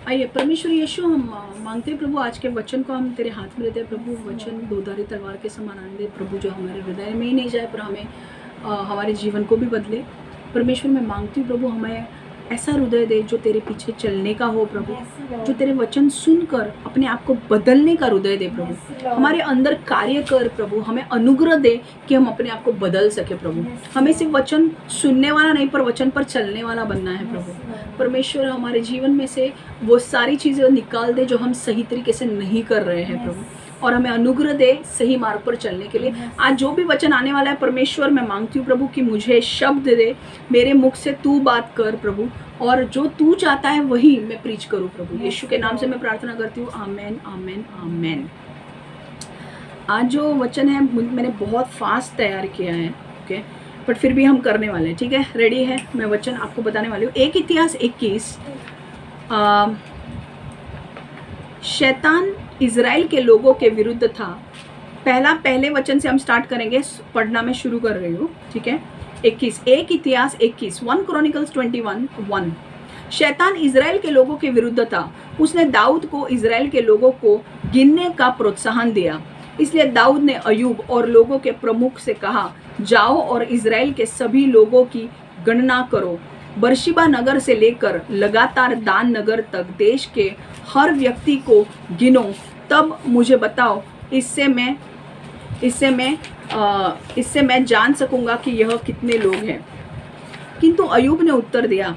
आइए परमेश्वर यीशु, हम मांगते हैं प्रभु, आज के वचन को हम तेरे हाथ में लेते हैं प्रभु। वचन दोधारी तलवार के समान आने दे प्रभु, जो हमारे हृदय में ही नहीं जाए पर हमें हमारे जीवन को भी बदले। परमेश्वर मैं मांगती हूँ प्रभु, हमें ऐसा हृदय दे जो तेरे पीछे चलने का हो प्रभु, जो तेरे वचन सुनकर अपने आप को बदलने का हृदय दे प्रभु। हमारे अंदर कार्य कर प्रभु, हमें अनुग्रह दे कि हम अपने आप को बदल सके प्रभु। हमें सिर्फ वचन सुनने वाला नहीं पर वचन पर चलने वाला बनना है प्रभु। परमेश्वर हमारे जीवन में से वो सारी चीज़ें निकाल दे जो हम सही तरीके से नहीं कर रहे हैं प्रभु, और हमें अनुग्रह दे सही मार्ग पर चलने के लिए। आज जो भी वचन आने वाला है परमेश्वर, मैं मांगती हूँ प्रभु कि मुझे शब्द दे, मेरे मुख से तू बात कर प्रभु, और जो तू चाहता है वही मैं प्रीच करूँ प्रभु। यीशु के नाम से मैं प्रार्थना करती हूँ, आमेन आमेन आमेन। आज जो वचन है मैंने बहुत फास्ट तैयार किया है, ओके, बट फिर भी हम करने वाले हैं, ठीक है। रेडी है? मैं वचन आपको बताने वाली हूँ। 1 इतिहास 21। शैतान इजराइल के लोगों के विरुद्ध था। पहले वचन से हम स्टार्ट करेंगे, पढ़ना मैं शुरू कर रही हूँ, ठीक है। 1 इतिहास 21, 1 क्रॉनिकल्स 21:1। शैतान इजराइल के लोगों के विरुद्ध था। उसने दाऊद को इजराइल के लोगों को गिनने का प्रोत्साहन दिया। इसलिए दाऊद ने अय्यूब और लोगों के प्रमुख से कहा, जाओ और इजराइल के सभी लोगों की गणना करो। बर्शिबा नगर से लेकर लगातार दान नगर तक देश के हर व्यक्ति को गिनो, तब मुझे बताओ। इससे मैं जान सकूंगा कि यह कितने लोग हैं। किंतु अय्यूब ने उत्तर दिया,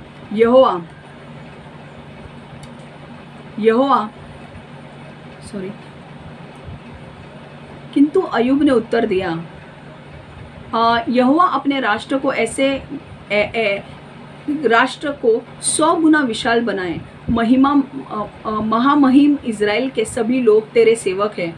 किंतु अय्यूब ने उत्तर दिया, यहोवा अपने राष्ट्र को 100 गुना विशाल बनाए। महामहिम इजराइल के सभी लोग तेरे सेवक हैं।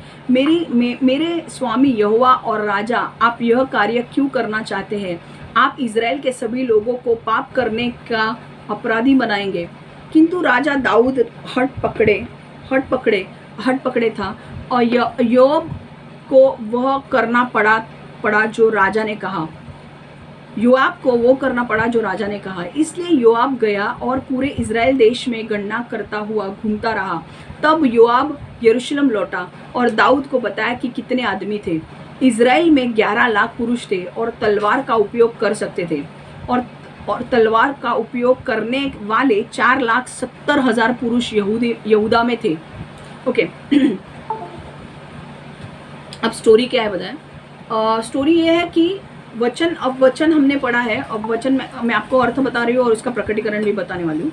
मेरे स्वामी यहोवा और राजा, आप यह कार्य क्यों करना चाहते हैं? आप इजराइल के सभी लोगों को पाप करने का अपराधी बनाएंगे। किंतु राजा दाऊद हट पकड़े था, और योआब को वह करना पड़ा जो राजा ने कहा। इसलिए योआब गया और पूरे इजराइल देश में गणना करता हुआ घूमता रहा। तब योआब यरूशलेम लौटा और दाऊद को बताया कि कितने आदमी थे। इजराइल में 11 लाख पुरुष थे और तलवार का उपयोग कर सकते थे, और तलवार का उपयोग करने वाले 4,70,000 पुरुष यहूदा में थे। ओके अब स्टोरी क्या है बताएं। स्टोरी ये है कि वचन हमने पढ़ा है। अब वचन मैं आपको अर्थ बता रही हूँ और उसका प्रकटीकरण भी बताने वाली हूँ।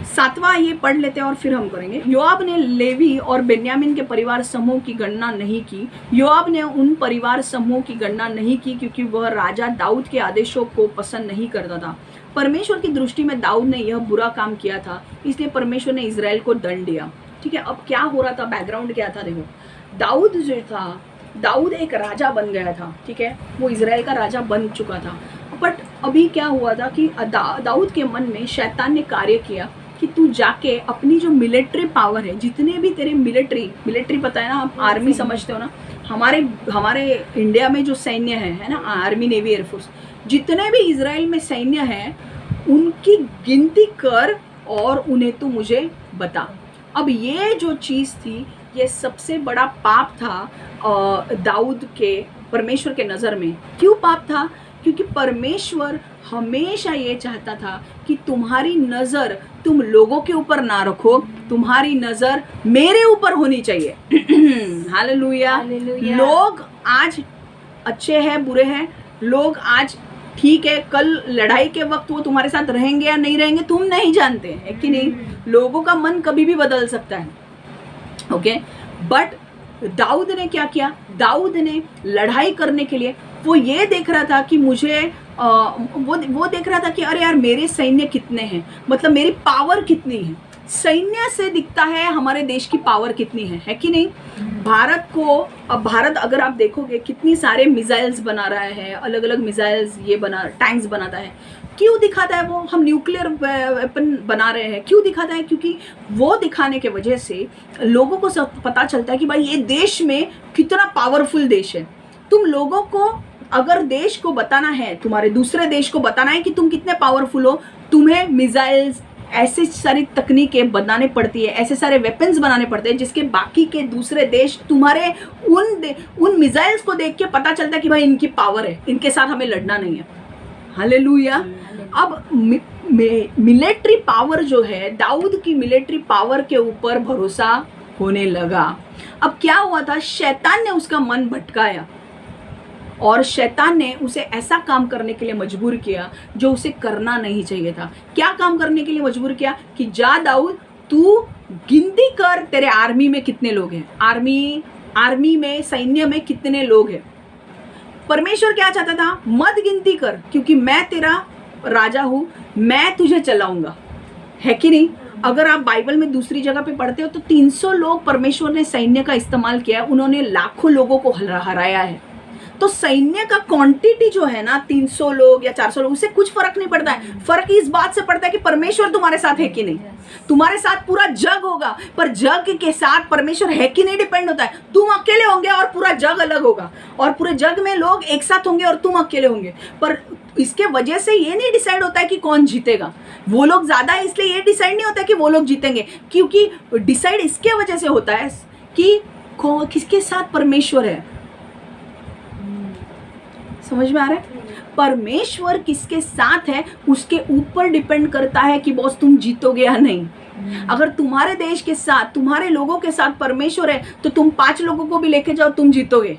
7वां ये पढ़ लेते हैं और फिर हम करेंगे। योआब ने लेवी और बेन्यामीन के परिवार समूह की गणना नहीं की। योआब ने उन परिवार समूह की गणना नहीं की क्योंकि वह राजा दाऊद के आदेशों को पसंद नहीं करता था। परमेश्वर की दृष्टि में दाऊद ने यह बुरा काम किया था, इसलिए परमेश्वर ने इजराइल को दंड दिया, ठीक है। अब क्या हो रहा था, बैकग्राउंड क्या था, देखो। दाऊद एक राजा बन गया था, ठीक है, वो इजराइल का राजा बन चुका था। बट अभी क्या हुआ था कि दाऊद के मन में शैतान ने कार्य किया कि तू जाके अपनी जो मिलिट्री पावर है, जितने भी तेरे मिलिट्री पता है ना, आप आर्मी समझते हो ना, हमारे इंडिया में जो सैन्य है ना, आर्मी नेवी एयरफोर्स, जितने भी इजराइल में सैन्य है उनकी गिनती कर और उन्हें तू मुझे बता। अब ये जो चीज़ थी, ये सबसे बड़ा पाप था दाऊद के परमेश्वर के नज़र में। क्यों पाप था? क्योंकि परमेश्वर हमेशा ये चाहता था कि तुम्हारी नज़र तुम लोगों के ऊपर ना रखो, तुम्हारी नज़र मेरे ऊपर होनी चाहिए। हालेलुया। लोग आज अच्छे हैं, बुरे हैं, लोग आज ठीक है, कल लड़ाई के वक्त वो तुम्हारे साथ रहेंगे या नहीं रहेंगे तुम नहीं जानते, है कि नहीं। लोगों का मन कभी भी बदल सकता है, ओके। बट दाऊद ने क्या किया? दाऊद ने लड़ाई करने के लिए वो ये देख रहा था कि मुझे वो देख रहा था कि अरे यार, मेरे सैन्य कितने हैं, मतलब मेरी पावर कितनी है। सैन्य से दिखता है हमारे देश की पावर कितनी है कि नहीं। भारत अगर आप देखोगे कितनी सारे मिसाइल्स बना रहा है, अलग अलग मिसाइल्स टैंक्स बनाता है। क्यों दिखाता है वो? हम न्यूक्लियर वेपन बना रहे हैं, क्यों दिखाता है? क्योंकि वो दिखाने के वजह से लोगों को सब पता चलता है कि भाई ये देश में कितना पावरफुल देश है। तुम लोगों को अगर देश को बताना है, तुम्हारे दूसरे देश को बताना है कि तुम कितने पावरफुल हो, तुम्हें मिसाइल्स, ऐसी सारी तकनीकें बनाने पड़ती है, ऐसे सारे वेपन्स बनाने पड़ते हैं जिसके बाकी के दूसरे देश तुम्हारे उन मिसाइल्स को देख के पता चलता है कि भाई इनकी पावर है, इनके साथ हमें लड़ना नहीं है। हालेलुया। अब मिलिट्री पावर जो है, दाऊद की मिलिट्री पावर के ऊपर भरोसा होने लगा। अब क्या हुआ था, शैतान ने उसका मन भटकाया और शैतान ने उसे ऐसा काम करने के लिए मजबूर किया जो उसे करना नहीं चाहिए था। क्या काम करने के लिए मजबूर किया कि जा दाऊद, तू गिनती कर तेरे आर्मी में कितने लोग हैं, आर्मी में, सैन्य में कितने लोग हैं। परमेश्वर क्या चाहता था, मत गिनती कर, क्योंकि मैं तेरा राजा हूं, मैं तुझे चलाऊंगा, है कि नहीं। अगर आप बाइबल में दूसरी जगह पे पढ़ते हो तो 300 लोग परमेश्वर ने सैन्य का इस्तेमाल किया है, उन्होंने लाखों लोगों को हराया है। तो सैन्य का क्वांटिटी जो है ना, 300 लोग या 400 लोग, उससे कुछ फर्क नहीं पड़ता है। फर्क इस बात से पड़ता है कि परमेश्वर तुम्हारे साथ है कि नहीं। तुम्हारे साथ पूरा जग होगा, पर जग के साथ परमेश्वर है कि नहीं डिपेंड होता है। तुम अकेले होंगे और पूरा जग अलग होगा, और पूरे जग में लोग एक साथ होंगे और तुम अकेले होंगे, पर इसके वजह से ये नहीं डिसाइड होता है कि कौन जीतेगा। वो लोग ज्यादा है इसलिए ये डिसाइड नहीं होता है कि वो लोग जीतेंगे, क्योंकि डिसाइड इसके वजह से होता है कि किसके साथ परमेश्वर है। समझ में आ रहा है, परमेश्वर किसके साथ है उसके ऊपर डिपेंड करता है कि बॉस तुम जीतोगे या नहीं। अगर तुम्हारे देश के साथ, तुम्हारे लोगों के साथ परमेश्वर है तो तुम 5 लोगों को भी लेके जाओ, तुम जीतोगे।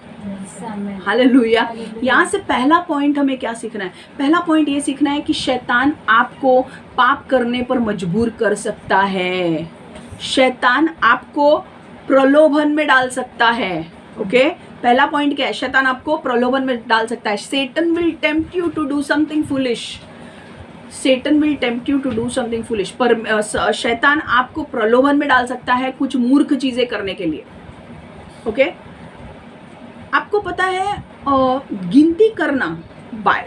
हालेलुया। यहाँ से पहला पॉइंट हमें क्या सीखना है, पहला पॉइंट ये सीखना है कि शैतान आपको पाप करने पर मजबूर कर सकता है। शैतान आपको प्रलोभन में डाल सकता है। ओके, पहला पॉइंट क्या है, शैतान आपको प्रलोभन में डाल सकता है। Satan will tempt you to do something foolish. Satan will tempt you to do something foolish. पर शैतान आपको प्रलोभन में डाल सकता है कुछ मूर्ख चीजें करने के लिए। ओके, आपको पता है गिनती करना,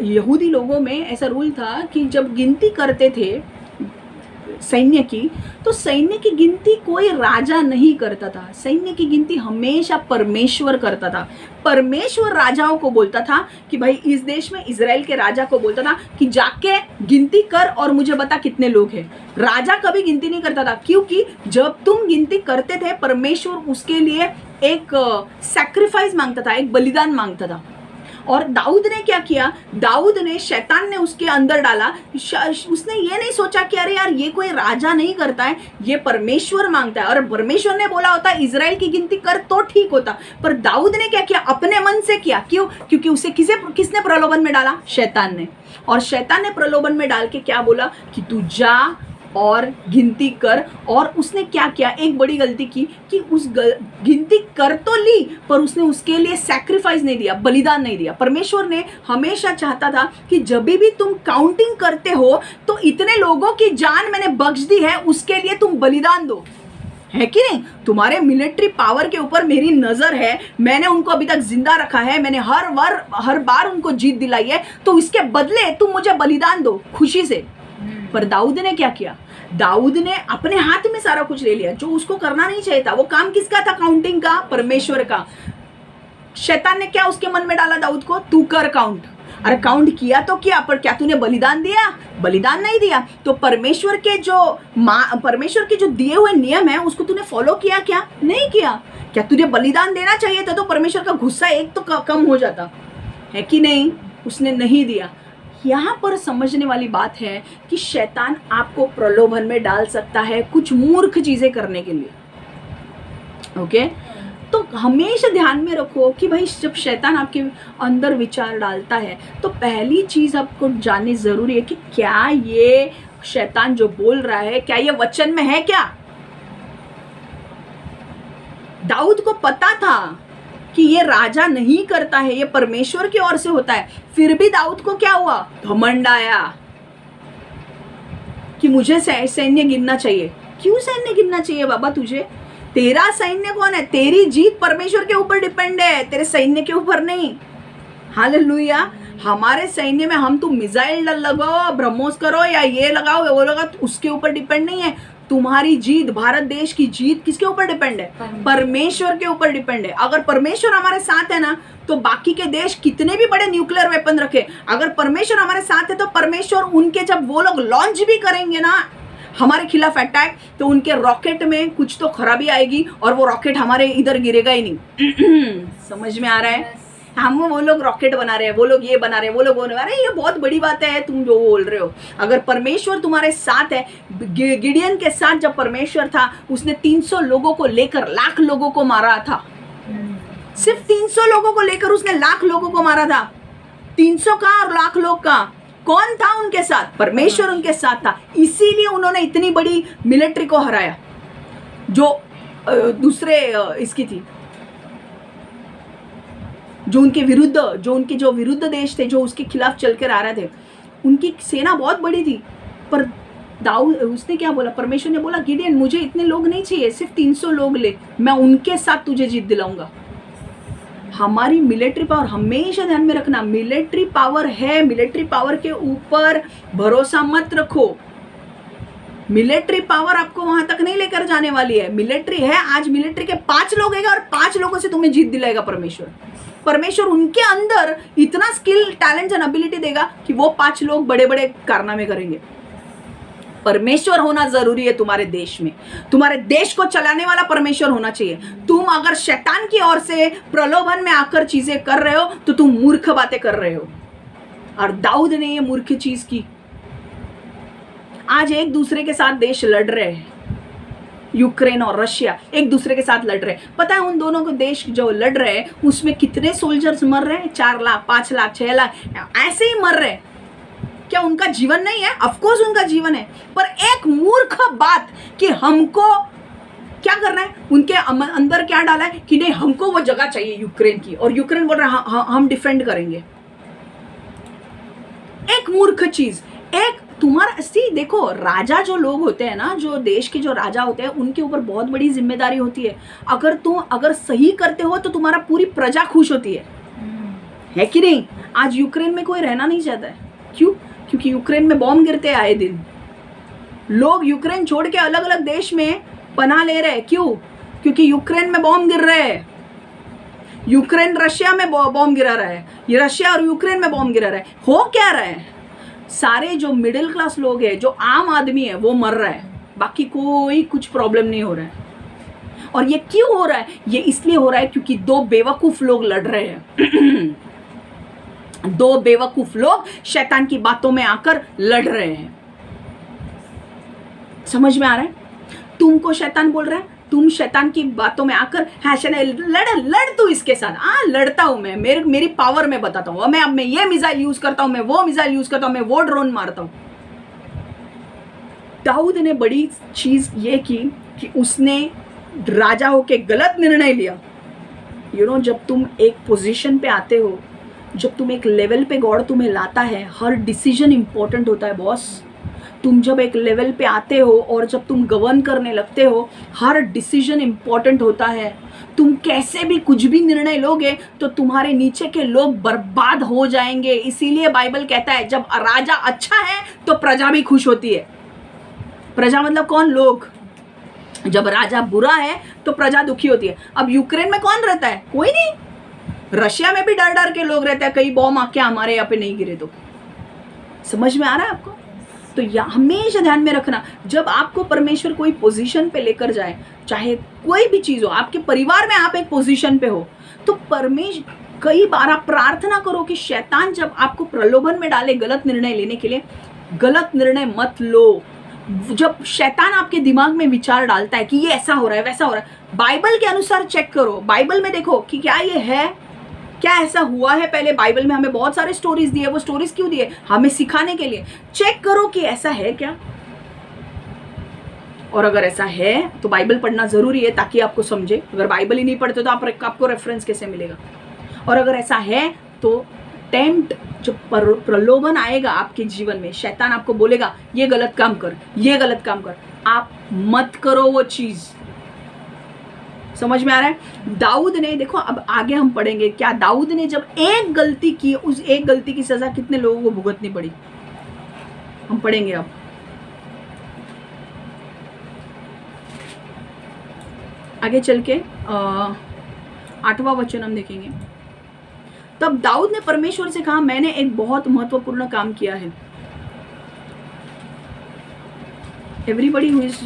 यहूदी लोगों में ऐसा रूल था कि जब गिनती करते थे सैन्य की, तो सैन्य की गिनती कोई राजा नहीं करता था, सैन्य की गिनती हमेशा परमेश्वर करता था। परमेश्वर राजाओं को बोलता था कि भाई इस देश में, इजराइल के राजा को बोलता था कि जाके गिनती कर और मुझे बता कितने लोग हैं। राजा कभी गिनती नहीं करता था, क्योंकि जब तुम गिनती करते थे परमेश्वर उसके लिए एक सैक्रिफाइस मांगता था, एक बलिदान मांगता था। और दाऊद ने क्या किया, दाऊद ने, शैतान ने उसके अंदर डाला, उसने ये नहीं सोचा कि अरे यार ये कोई राजा नहीं करता है, ये परमेश्वर मांगता है, और परमेश्वर ने बोला होता इजराइल की गिनती कर तो ठीक होता। पर दाऊद ने क्या किया, अपने मन से किया। क्यों? क्योंकि उसे किसने प्रलोभन में डाला, शैतान ने। और शैतान ने प्रलोभन में डाल के क्या बोला कि तू जा और गिनती कर। और उसने क्या किया, एक बड़ी गलती की कि गिनती कर तो ली, पर उसने उसके लिए सैक्रिफाइस नहीं दिया, बलिदान नहीं दिया। परमेश्वर ने हमेशा चाहता था कि जब भी तुम काउंटिंग करते हो तो इतने लोगों की जान मैंने बख्श दी है, उसके लिए तुम बलिदान दो, है कि नहीं। तुम्हारे मिलिट्री पावर के ऊपर मेरी नजर है, मैंने उनको अभी तक जिंदा रखा है, मैंने हर बार उनको जीत दिलाई है, तो इसके बदले तुम मुझे बलिदान दो खुशी से। पर दाऊद ने क्या किया, दाऊद ने अपने हाथ में सारा कुछ ले लिया, जो उसको करना नहीं चाहिए था। वो काम किसका था, काउंटिंग का, परमेश्वर का। शैतान ने क्या उसके मन में डाला दाऊद को, तू कर काउंट। अरे काउंट किया तो किया, पर क्या तूने बलिदान दिया, बलिदान नहीं दिया। तो परमेश्वर के जो दिए हुए नियम है उसको तूने फॉलो किया, क्या नहीं किया। क्या तुझे बलिदान देना चाहिए था तो परमेश्वर का गुस्सा एक तो कम हो जाता, है कि नहीं, उसने नहीं दिया। यहाँ पर समझने वाली बात है कि शैतान आपको प्रलोभन में डाल सकता है कुछ मूर्ख चीजें करने के लिए। ओके, तो हमेशा ध्यान में रखो कि भाई जब शैतान आपके अंदर विचार डालता है तो पहली चीज आपको जाननी जरूरी है कि क्या ये शैतान जो बोल रहा है, क्या ये वचन में है। क्या दाऊद को पता था कि ये राजा नहीं करता है, ये परमेश्वर की ओर से होता है, फिर भी दाऊद को क्या हुआ, घमंड आया कि मुझे सैन्य गिनना चाहिए। क्यों सैन्य गिनना चाहिए बाबा तुझे, तेरा सैन्य कौन है, तेरी जीत परमेश्वर के ऊपर डिपेंड है, तेरे सैन्य के ऊपर नहीं। हालेलुया। हमारे सैन्य में हम तुम मिसाइल लगाओ, ब्रह्मोस करो या ये लगाओ वो लगाओ, उसके ऊपर डिपेंड नहीं है। तुम्हारी जीत, भारत देश की जीत किसके ऊपर डिपेंड है, परमेश्वर के ऊपर डिपेंड है। अगर परमेश्वर हमारे साथ है ना तो बाकी के देश कितने भी बड़े न्यूक्लियर वेपन रखे, अगर परमेश्वर हमारे साथ है तो परमेश्वर उनके, जब वो लोग लॉन्च भी करेंगे ना, हमारे खिलाफ अटैक, तो उनके रॉकेट में कुछ तो खराबी आएगी और वो रॉकेट हमारे इधर गिरेगा ही नहीं। समझ में आ रहा है? हम वो लोग रॉकेट बना रहे हैं, वो लोग ये बना रहे हैं, वो लोग वो बना रहे हैं, ये बहुत बड़ी बात है तुम जो बोल रहे हो। अगर परमेश्वर तुम्हारे साथ है, गिडियन के साथ जब परमेश्वर था, उसने 300 लोगों को लेकर लाख लोगों को मारा था। सिर्फ 300 लोगों को लेकर उसने लाख लोगों को मारा था। 300 का और लाख लोग का, कौन था उनके साथ? परमेश्वर उनके साथ था। इसीलिए उन्होंने इतनी बड़ी मिलिट्री को हराया जो दूसरे इसकी थी, जो उनके विरुद्ध, जो विरुद्ध देश थे, जो उसके खिलाफ चल कर आ रहे थे। उनकी सेना बहुत बड़ी थी, पर दाऊद, उसने क्या बोला? परमेश्वर ने बोला गिडियन मुझे इतने लोग नहीं चाहिए, सिर्फ 300 लोग ले, मैं उनके साथ तुझे जीत दिलाऊंगा। हमारी मिलिट्री पावर हमेशा ध्यान में रखना, मिलिट्री पावर है, मिलिट्री पावर के ऊपर भरोसा मत रखो। मिलिट्री पावर आपको वहां तक नहीं लेकर जाने वाली है। मिलिट्री है, आज मिलिट्री के 5 लोग हैं और 5 लोगों से तुम्हें जीत दिलाएगा परमेश्वर उनके अंदर इतना स्किल, टैलेंट एंड एबिलिटी देगा कि वो 5 लोग बड़े बड़े कारनामे करेंगे। परमेश्वर होना जरूरी है तुम्हारे देश में। तुम्हारे देश को चलाने वाला परमेश्वर होना चाहिए। तुम अगर शैतान की ओर से प्रलोभन में आकर चीजें कर रहे हो तो तुम मूर्ख बातें कर रहे हो। और दाऊद ने ये मूर्ख चीज की। आज एक दूसरे के साथ देश लड़ रहे हैं, यूक्रेन और रशिया एक दूसरे के साथ लड़ रहे हैं। पता है उन दोनों को देश जो लड़ रहे हैं उसमें कितने सोल्जर्स मर रहे हैं? 4 लाख, 5 लाख, 6 लाख ऐसे ही मर रहे हैं। क्या उनका जीवन नहीं है? ऑफ कोर्स उनका जीवन है, पर एक मूर्ख बात कि हमको क्या करना है, उनके अंदर क्या डाला है कि नहीं हमको वो जगह चाहिए यूक्रेन की, और यूक्रेन बोल रहा है हम डिफेंड करेंगे। एक मूर्ख चीज। एक तुम्हारा देखो, राजा जो लोग होते हैं ना, जो देश के जो राजा होते हैं, उनके ऊपर बहुत बड़ी जिम्मेदारी होती है। अगर सही करते हो तो तुम्हारा पूरी प्रजा खुश होती है कि नहीं? आज यूक्रेन में कोई रहना नहीं चाहता है। क्यों? क्योंकि यूक्रेन में बॉम्ब गिरते हैं आए दिन। लोग यूक्रेन छोड़ के अलग अलग देश में पनाह ले रहे हैं। क्यों? क्योंकि यूक्रेन में बॉम्ब गिर रहे हैं। यूक्रेन रशिया में बॉम्ब गिरा रहा है, ये रशिया और यूक्रेन में बॉम्ब गिरा रहा है। हो क्या रहा है? सारे जो मिडिल क्लास लोग हैं, जो आम आदमी है, वो मर रहा है। बाकी कोई कुछ प्रॉब्लम नहीं हो रहा है। और ये क्यों हो रहा है? ये इसलिए हो रहा है क्योंकि 2 बेवकूफ लोग लड़ रहे हैं। 2 बेवकूफ लोग शैतान की बातों में आकर लड़ रहे हैं। समझ में आ रहा है? तुमको शैतान बोल रहा है, तुम शैतान की बातों में आकर लड़ तू इसके साथ। लड़ता हूं मैं, मेरी पावर में बताता हूं, मैं ये मिसाइल यूज करता हूं, मैं वो मिसाइल यूज करता हूं, मैं वो ड्रोन मारता हूं। दाऊद ने बड़ी चीज ये की कि उसने राजा होके गलत निर्णय लिया। जब तुम एक पोजीशन पे आते हो, जब तुम एक लेवल पे गॉड तुम्हें लाता है, हर डिसीजन इंपॉर्टेंट होता है बॉस। तुम जब एक लेवल पे आते हो और जब तुम गवर्न करने लगते हो, हर डिसीजन इंपॉर्टेंट होता है। तुम कैसे भी कुछ भी निर्णय लोगे तो तुम्हारे नीचे के लोग बर्बाद हो जाएंगे। इसीलिए बाइबल कहता है जब राजा अच्छा है तो प्रजा भी खुश होती है। प्रजा मतलब कौन? लोग। जब राजा बुरा है तो प्रजा दुखी होती है। अब यूक्रेन में कौन रहता है? कोई नहीं। रशिया में भी डर डर के लोग रहते हैं, कहीं बॉम्ब आके हमारे यहाँ पे नहीं गिरे तो। समझ में आ रहा है आपको? तो हमेशा ध्यान में रखना, जब आपको परमेश्वर कोई पोजीशन पे लेकर जाए, चाहे कोई भी चीज हो, आपके परिवार में आप एक पोजीशन पे हो, तो परमेश्वर कई बार आप प्रार्थना करो कि शैतान जब आपको प्रलोभन में डाले गलत निर्णय लेने के लिए, गलत निर्णय मत लो। जब शैतान आपके दिमाग में विचार डालता है कि ये ऐसा हो रहा है, वैसा हो रहा है, बाइबल के अनुसार चेक करो। बाइबल में देखो कि क्या ये है, क्या ऐसा हुआ है। पहले बाइबल में हमें बहुत सारे स्टोरीज दिए। वो स्टोरीज क्यों दिए? हमें सिखाने के लिए। चेक करो कि ऐसा है क्या, और अगर ऐसा है तो बाइबल पढ़ना जरूरी है ताकि आपको समझे। अगर बाइबल ही नहीं पढ़ते तो आपको रेफरेंस कैसे मिलेगा? और अगर ऐसा है तो टेम्प्ट, जब प्रलोभन आएगा आपके जीवन में, शैतान आपको बोलेगा ये गलत काम कर, ये गलत काम कर, आप मत करो वो चीज। समझ में आ रहा है? दाऊद ने, देखो अब आगे हम पढ़ेंगे क्या दाऊद ने जब एक गलती की, उस एक गलती की सजा कितने लोगों को भुगतनी पड़ी, हम पढ़ेंगे। अब आगे चल के 8वां वचन हम देखेंगे। तब दाऊद ने परमेश्वर से कहा, मैंने एक बहुत महत्वपूर्ण काम किया है। everybody who is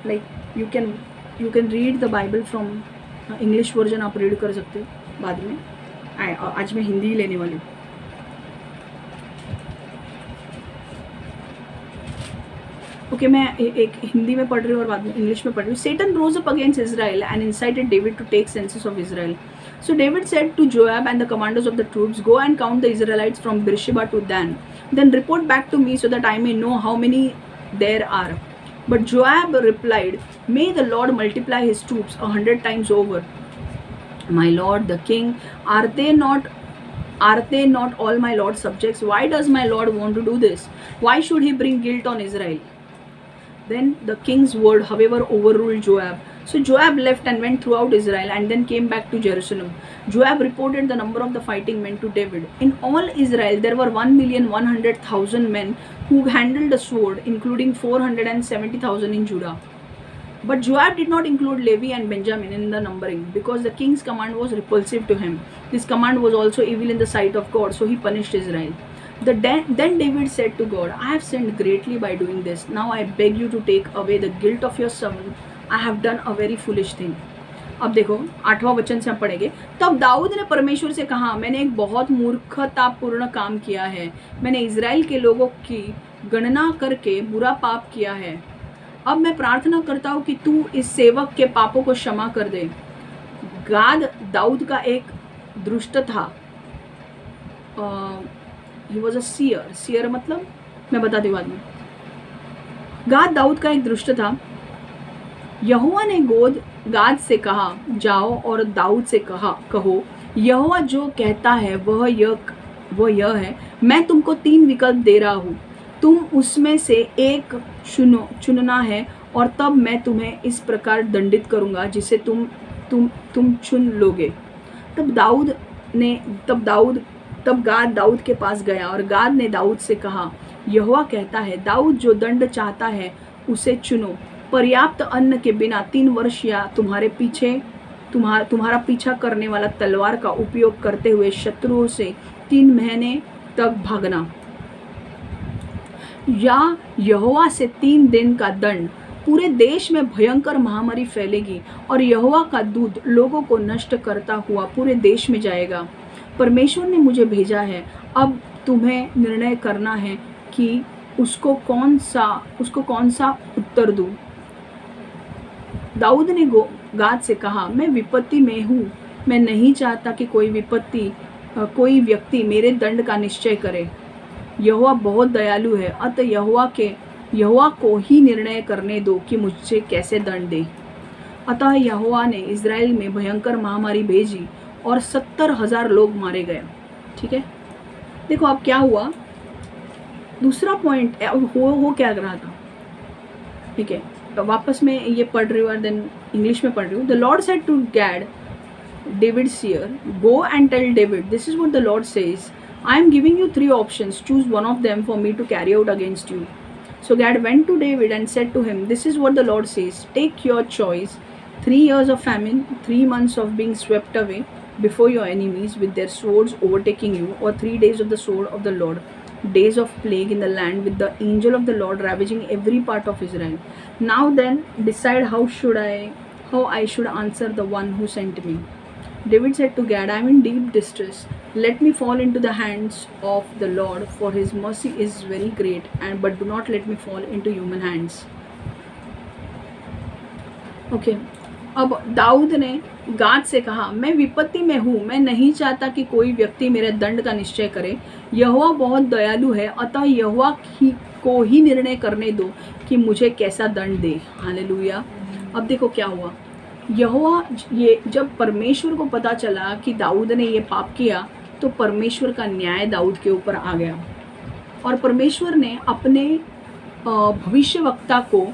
like you can read the Bible from English version आप रीड कर सकते हो बाद में. आज मैं हिंदी ही लेने वाली हूँ. ओके मैं एक हिंदी में पढ़ रही हूँ और बाद में इंग्लिश में पढ़ रही हूँ. Satan rose up against Israel and incited David to take census of Israel. So David said to Joab and the commanders of the troops, go and count the Israelites from Beersheba to Dan. Then report back to me so that I may know how many there are. But Joab replied, may the Lord multiply his troops 100 times over. My lord the king, are they not all my lord's subjects? Why does my lord want to do this? Why should he bring guilt on Israel? Then the king's word, however, overruled Joab. So Joab left and went throughout Israel and then came back to Jerusalem. Joab reported the number of the fighting men to David. In all Israel, there were 1,100,000 men who handled the sword, including 470,000 in Judah. But Joab did not include Levi and Benjamin in the numbering because the king's command was repulsive to him. This command was also evil in the sight of God, so he punished Israel. Then David said to God, I have sinned greatly by doing this. Now I beg you to take away the guilt of your servant. I have done a very foolish thing. अब देखो 8वां वचन से हम पढ़ेंगे. तब दाऊद ने परमेश्वर से कहा, मैंने एक बहुत मूर्खतापूर्ण काम किया है. मैंने इजराइल के लोगों की गणना करके बुरा पाप किया है. अब मैं प्रार्थना करता हूँ कि तू इस सेवक के पापों को क्षमा कर दे. गाद दाऊद का एक दुष्ट था. ही वॉज अ सीयर मतलब मैं बताती हूँ बाद में. गाद दाऊद का एक दुष्ट था. यहोवा ने गाद से कहा, जाओ और दाऊद से कहो, यहोवा जो कहता है वह यह है, मैं तुमको 3 विकल्प दे रहा हूँ, तुम उसमें से एक चुनना है और तब मैं तुम्हें इस प्रकार दंडित करूँगा जिसे तुम चुन लोगे. तब गाद दाऊद के पास गया और गाद ने दाऊद से कहा, यहोवा कहता है, दाऊद जो दंड चाहता है उसे चुनो. पर्याप्त अन्न के बिना 3 वर्ष या तुम्हारा पीछा करने वाला तलवार का उपयोग करते हुए शत्रुओं से 3 महीने तक भागना, या यहोवा से 3 दिन का दंड. पूरे देश में भयंकर महामारी फैलेगी और यहोवा का दूत लोगों को नष्ट करता हुआ पूरे देश में जाएगा. परमेश्वर ने मुझे भेजा है. अब तुम्हें निर्णय करना है कि उसको कौन सा उत्तर दूं. दाऊद ने गाद से कहा, मैं विपत्ति में हूँ. मैं नहीं चाहता कि कोई व्यक्ति मेरे दंड का निश्चय करे. यहोवा बहुत दयालु है, अतः यहोवा को ही निर्णय करने दो कि मुझे कैसे दंड दे. अतः यहोवा ने इज़राइल में भयंकर महामारी भेजी और 70,000 लोग मारे गए. ठीक है, देखो अब क्या हुआ. दूसरा पॉइंट हो क्या रहा था. ठीक है, तो वापस मैं ये पढ़ रही हूँ और देन इंग्लिश में पढ़ रही हूँ. The lord said to Gad, David seer, go and tell David, this is what the Lord says, I am giving you 3 options, choose one of them for me to carry out against you. So Gad went to David and said to him, this is what the Lord says, take your choice, 3 years of famine, 3 months of being swept away before your enemies with their swords overtaking you, or 3 days of the sword of the Lord, days of plague in the land with the angel of the Lord ravaging every part of Israel. Now then decide how I should answer the one who sent me. David said to Gad, I am in deep distress. Let me fall into the hands of the Lord, for his mercy is very great, but do not let me fall into human hands. Okay. अब दाऊद ने गाद से कहा, मैं विपत्ति में हूँ. मैं नहीं चाहता कि कोई व्यक्ति मेरे दंड का निश्चय करे. यहोवा बहुत दयालु है, अतः यहोवा को ही निर्णय करने दो कि मुझे कैसा दंड दे. हालेलुया. अब देखो क्या हुआ. ये जब परमेश्वर को पता चला कि दाऊद ने ये पाप किया, तो परमेश्वर का न्याय दाऊद के ऊपर आ गया. और परमेश्वर ने अपने भविष्यवक्ता को,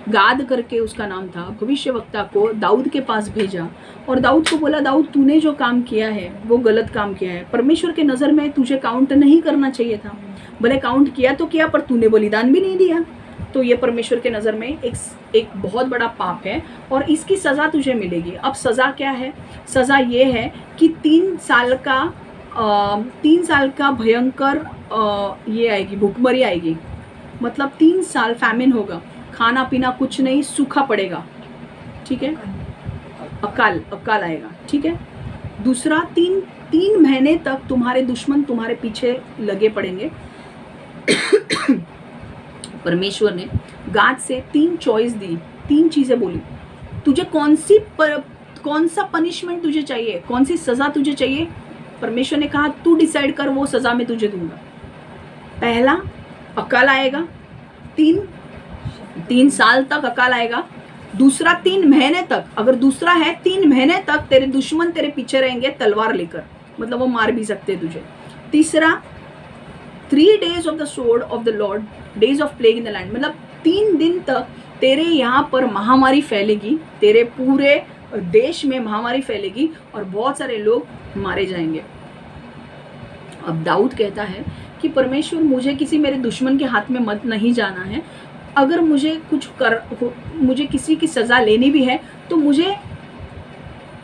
गाद करके उसका नाम था, भविष्यवक्ता को दाऊद के पास भेजा और दाऊद को बोला, दाऊद तूने जो काम किया है वो गलत काम किया है. परमेश्वर के नज़र में तुझे काउंट नहीं करना चाहिए था. भले काउंट किया तो किया, पर तूने बलिदान भी नहीं दिया. तो ये परमेश्वर के नज़र में एक बहुत बड़ा पाप है और इसकी सज़ा तुझे मिलेगी. अब सज़ा क्या है. सज़ा ये है कि 3 साल का भयंकर ये आएगी, भूखमरी आएगी. मतलब 3 साल फैमिन होगा, खाना पीना कुछ नहीं, सूखा पड़ेगा, ठीक है, अकाल आएगा, ठीक है। दूसरा, 3 महीने तक तुम्हारे दुश्मन तुम्हारे पीछे लगे पड़ेंगे। परमेश्वर ने गाद से 3 चॉइस दी, 3 चीजें बोली, तुझे कौन सा पनिशमेंट तुझे चाहिए, कौन सी सजा तुझे चाहिए। परमेश्वर ने कहा तू डिसाइड कर, वो सजा मैं तुझे दूंगा। पहला, अकाल आएगा, 3 साल तक अकाल आएगा। दूसरा, 3 महीने तक, अगर दूसरा है 3 महीने तक तेरे दुश्मन तेरे पीछे रहेंगे तलवार लेकर, मतलब वो मार भी सकते हैं तुझे। तीसरा, 3 days of the sword of the Lord, days of plague in the land, मतलब 3 दिन तक तेरे यहाँ पर महामारी फैलेगी, तेरे पूरे देश में महामारी फैलेगी और बहुत सारे लोग मारे जाएंगे। अब दाऊद कहता है कि परमेश्वर मुझे किसी मेरे दुश्मन के हाथ में मत नहीं जाना है, अगर मुझे मुझे किसी की सजा लेनी भी है तो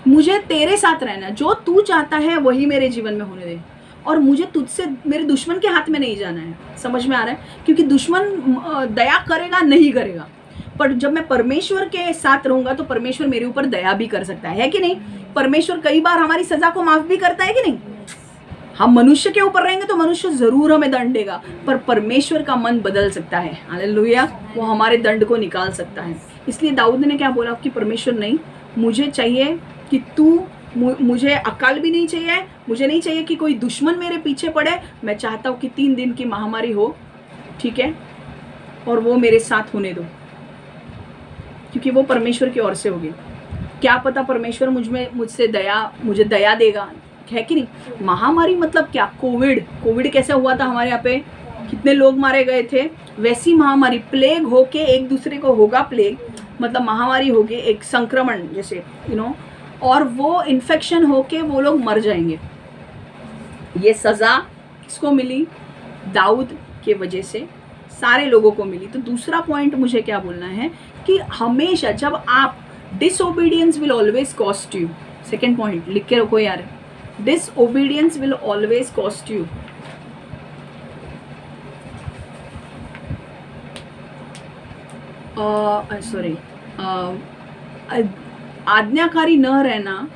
मुझे तेरे साथ रहना, जो तू चाहता है वही मेरे जीवन में होने दे, और मुझे तुझसे मेरे दुश्मन के हाथ में नहीं जाना है। समझ में आ रहा है? क्योंकि दुश्मन दया करेगा नहीं करेगा, पर जब मैं परमेश्वर के साथ रहूंगा तो परमेश्वर मेरे ऊपर दया भी कर सकता है कि नहीं। परमेश्वर कई बार हमारी सजा को माफ भी करता है कि नहीं। हम मनुष्य के ऊपर रहेंगे तो मनुष्य जरूर हमें दंड देगा, पर परमेश्वर का मन बदल सकता है, हालेलुया, वो हमारे दंड को निकाल सकता है। इसलिए दाऊद ने क्या बोला कि परमेश्वर नहीं, मुझे चाहिए कि मुझे अकाल भी नहीं चाहिए, मुझे नहीं चाहिए कि कोई दुश्मन मेरे पीछे पड़े, मैं चाहता हूँ कि 3 दिन की महामारी हो, ठीक है, और वो मेरे साथ होने दो, क्योंकि वो परमेश्वर की ओर से होगी। क्या पता परमेश्वर मुझे दया देगा, है कि नहीं। महामारी मतलब क्या, कोविड कैसे हुआ था हमारे यहाँ पे, कितने लोग मारे गए थे, वैसी महामारी, प्लेग होके एक दूसरे को होगा, प्लेग मतलब महामारी होगी, एक संक्रमण जैसे और वो इन्फेक्शन होके वो लोग मर जाएंगे। ये सजा किसको मिली? दाऊद के वजह से सारे लोगों को मिली। तो दूसरा पॉइंट मुझे क्या बोलना है कि हमेशा जब आप disobedience will always cost you, second point लिख के रखो यार, disobedience will always cost you. आज्ञाकारी न रहना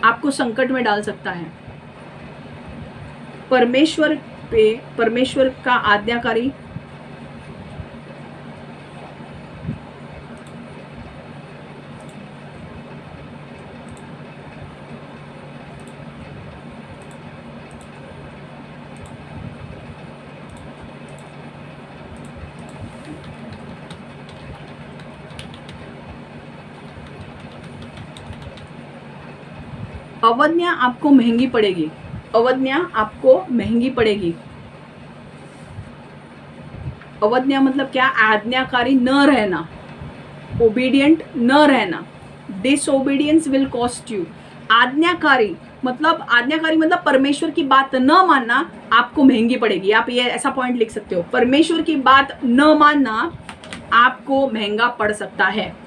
आपको संकट में डाल सकता है। परमेश्वर का आज्ञाकारी अवज्ञा आपको महंगी पड़ेगी, अवज्ञा आपको महंगी पड़ेगी। अवज्ञा मतलब क्या? आज्ञाकारी न रहना, ओबीडियंट न रहना। Disobedience will cost you. आज्ञाकारी मतलब परमेश्वर की बात न मानना आपको महंगी पड़ेगी। आप ये ऐसा पॉइंट लिख सकते हो, परमेश्वर की बात न मानना आपको महंगा पड़ सकता है।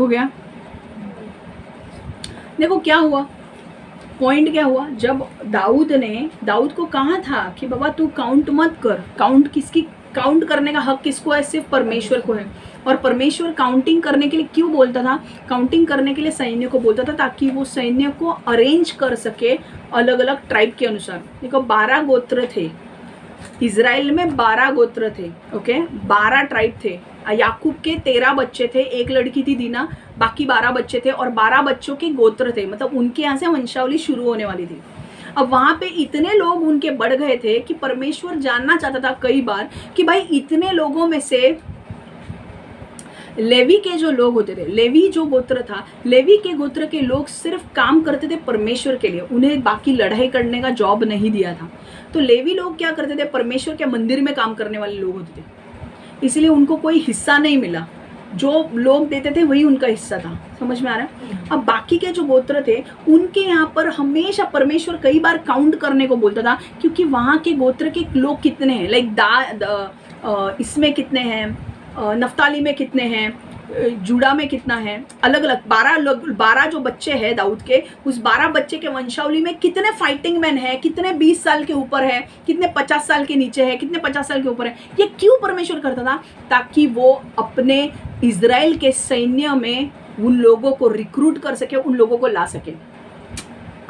हो गया? देखो क्या हुआ, पॉइंट क्या हुआ, जब दाऊद को कहा था कि बाबा तू काउंट मत कर, काउंट करने का हक किसको है? सिर्फ परमेश्वर को है। और परमेश्वर काउंटिंग करने के लिए क्यों बोलता था? काउंटिंग करने के लिए सैन्य को बोलता था, ताकि वो सैन्य को अरेंज कर सके अलग अलग ट्राइब के अनुसार। देखो 12 गोत्र थे इजराइल में, 12 गोत्र थे, ओके, 12 ट्राइब थे। याकूब के 13 बच्चे थे, एक लड़की थी दीना, बाकी 12 बच्चे थे, और 12 बच्चों के गोत्र थे, मतलब उनके यहाँ से वंशावली शुरू होने वाली थी। अब वहां पे इतने लोग उनके बढ़ गए थे कि परमेश्वर जानना चाहता था कई बार कि भाई इतने लोगों में से लेवी के जो लोग होते थे, लेवी जो गोत्र था, लेवी के गोत्र के लोग सिर्फ काम करते थे परमेश्वर के लिए, उन्हें बाकी लड़ाई करने का जॉब नहीं दिया था। तो लेवी लोग क्या करते थे? परमेश्वर के मंदिर में काम करने वाले लोग होते थे, इसलिए उनको कोई हिस्सा नहीं मिला। जो लोग देते थे वही उनका हिस्सा था, समझ में आ रहा है। अब बाकी के जो गोत्र थे उनके यहाँ पर हमेशा परमेश्वर कई बार काउंट करने को बोलता था, क्योंकि वहाँ के गोत्र के लोग कितने हैं, लाइक इसमें कितने हैं, नफ्ताली में कितने हैं, जुड़ा में कितना है, अलग अलग 12 जो बच्चे हैं दाऊद के, उस 12 बच्चे के वंशावली में कितने फाइटिंग मैन है, कितने 20 साल के ऊपर है, कितने 50 साल के नीचे है, कितने 50 साल के ऊपर है। ये क्यों परमेश्वर करता था? ताकि वो अपने इजराइल के सैन्य में उन लोगों को रिक्रूट कर सके, उन लोगों को ला सके।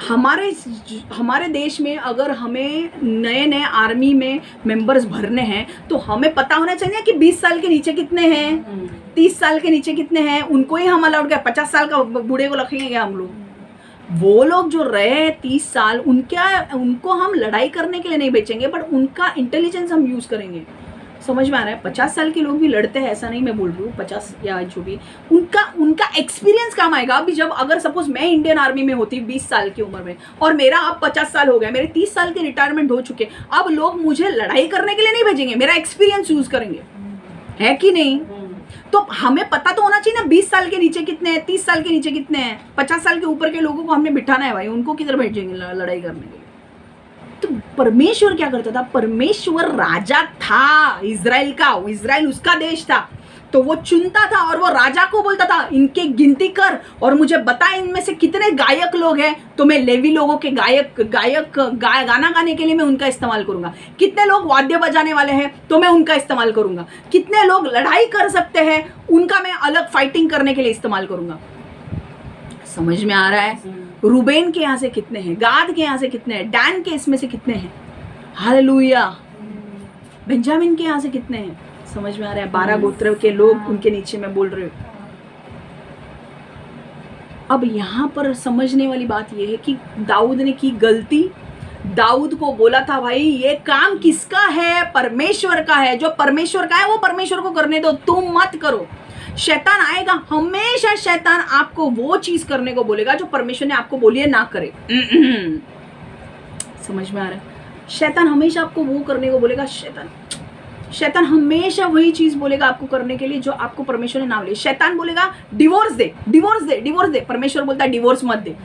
हमारे देश में अगर हमें नए नए आर्मी में मेंबर्स भरने हैं तो हमें पता होना चाहिए कि 20 साल के नीचे कितने हैं, 30 साल के नीचे कितने हैं, उनको ही हम अलाउड कर, 50 साल का बूढ़े को रखेंगे क्या हम लोग? वो लोग जो रहे 30 साल उनको हम लड़ाई करने के लिए नहीं बेचेंगे, बट उनका इंटेलिजेंस हम यूज़ करेंगे। समझ में आ रहा है? 50 साल के लोग भी लड़ते हैं, ऐसा नहीं मैं बोल रही हूँ, 50 या जो भी, उनका एक्सपीरियंस काम आएगा। अभी जब अगर सपोज मैं इंडियन आर्मी में होती 20 साल की उम्र में और मेरा अब 50 साल हो गया, मेरे 30 साल के रिटायरमेंट हो चुके, अब लोग मुझे लड़ाई करने के लिए नहीं भेजेंगे, मेरा एक्सपीरियंस यूज करेंगे, है कि नहीं? तो हमें पता तो होना चाहिए ना 20 साल के नीचे कितने हैं, 30 साल के नीचे कितने हैं, 50 साल के ऊपर के लोगों को हमने बिठाना है भाई, उनको किधर भेजेंगे लड़ाई करने के लिए? तो परमेश्वर क्या करता था? परमेश्वर राजा था इजराइल का, इजराइल उसका देश था, तो वो चुनता था और वो राजा को बोलता था इनके गिनती कर और मुझे बता इनमें से कितने गायक लोग हैं, तो मैं लेवी लोगों के गाना गाने के लिए मैं उनका इस्तेमाल करूंगा, कितने लोग वाद्य बजाने वाले हैं तो मैं उनका इस्तेमाल करूंगा, कितने लोग लड़ाई कर सकते हैं उनका मैं अलग फाइटिंग करने के लिए इस्तेमाल करूंगा। समझ में आ रहा है? रूबेन के यहाँ से कितने हैं, गाद के यहाँ से कितने हैं, डैन के इसमें से कितने हैं, हालेलुया, बेंजामिन के यहाँ से कितने हैं। समझ में आ रहा है? 12 गोत्र के लोग उनके नीचे मैं बोल रही हूँ। अब यहाँ पर समझने वाली बात यह है कि दाऊद ने की गलती, दाऊद को बोला था भाई ये काम किसका है? परमेश्वर का है, जो परमेश्वर का है वो परमेश्वर को करने दो, तुम मत करो। शैतान आएगा, हमेशा शैतान आपको वो चीज करने को बोलेगा जो परमेश्वर ने आपको बोली है ना करे। समझ में आ रहा है? शैतान हमेशा आपको वो करने को बोलेगा, शैतान हमेशा वही चीज बोलेगा आपको करने के लिए जो आपको परमेश्वर ने ना बोले। शैतान बोलेगा डिवोर्स दे, डिवोर्स दे, डिवोर्स दे, परमेश्वर बोलता है डिवोर्स मत दे।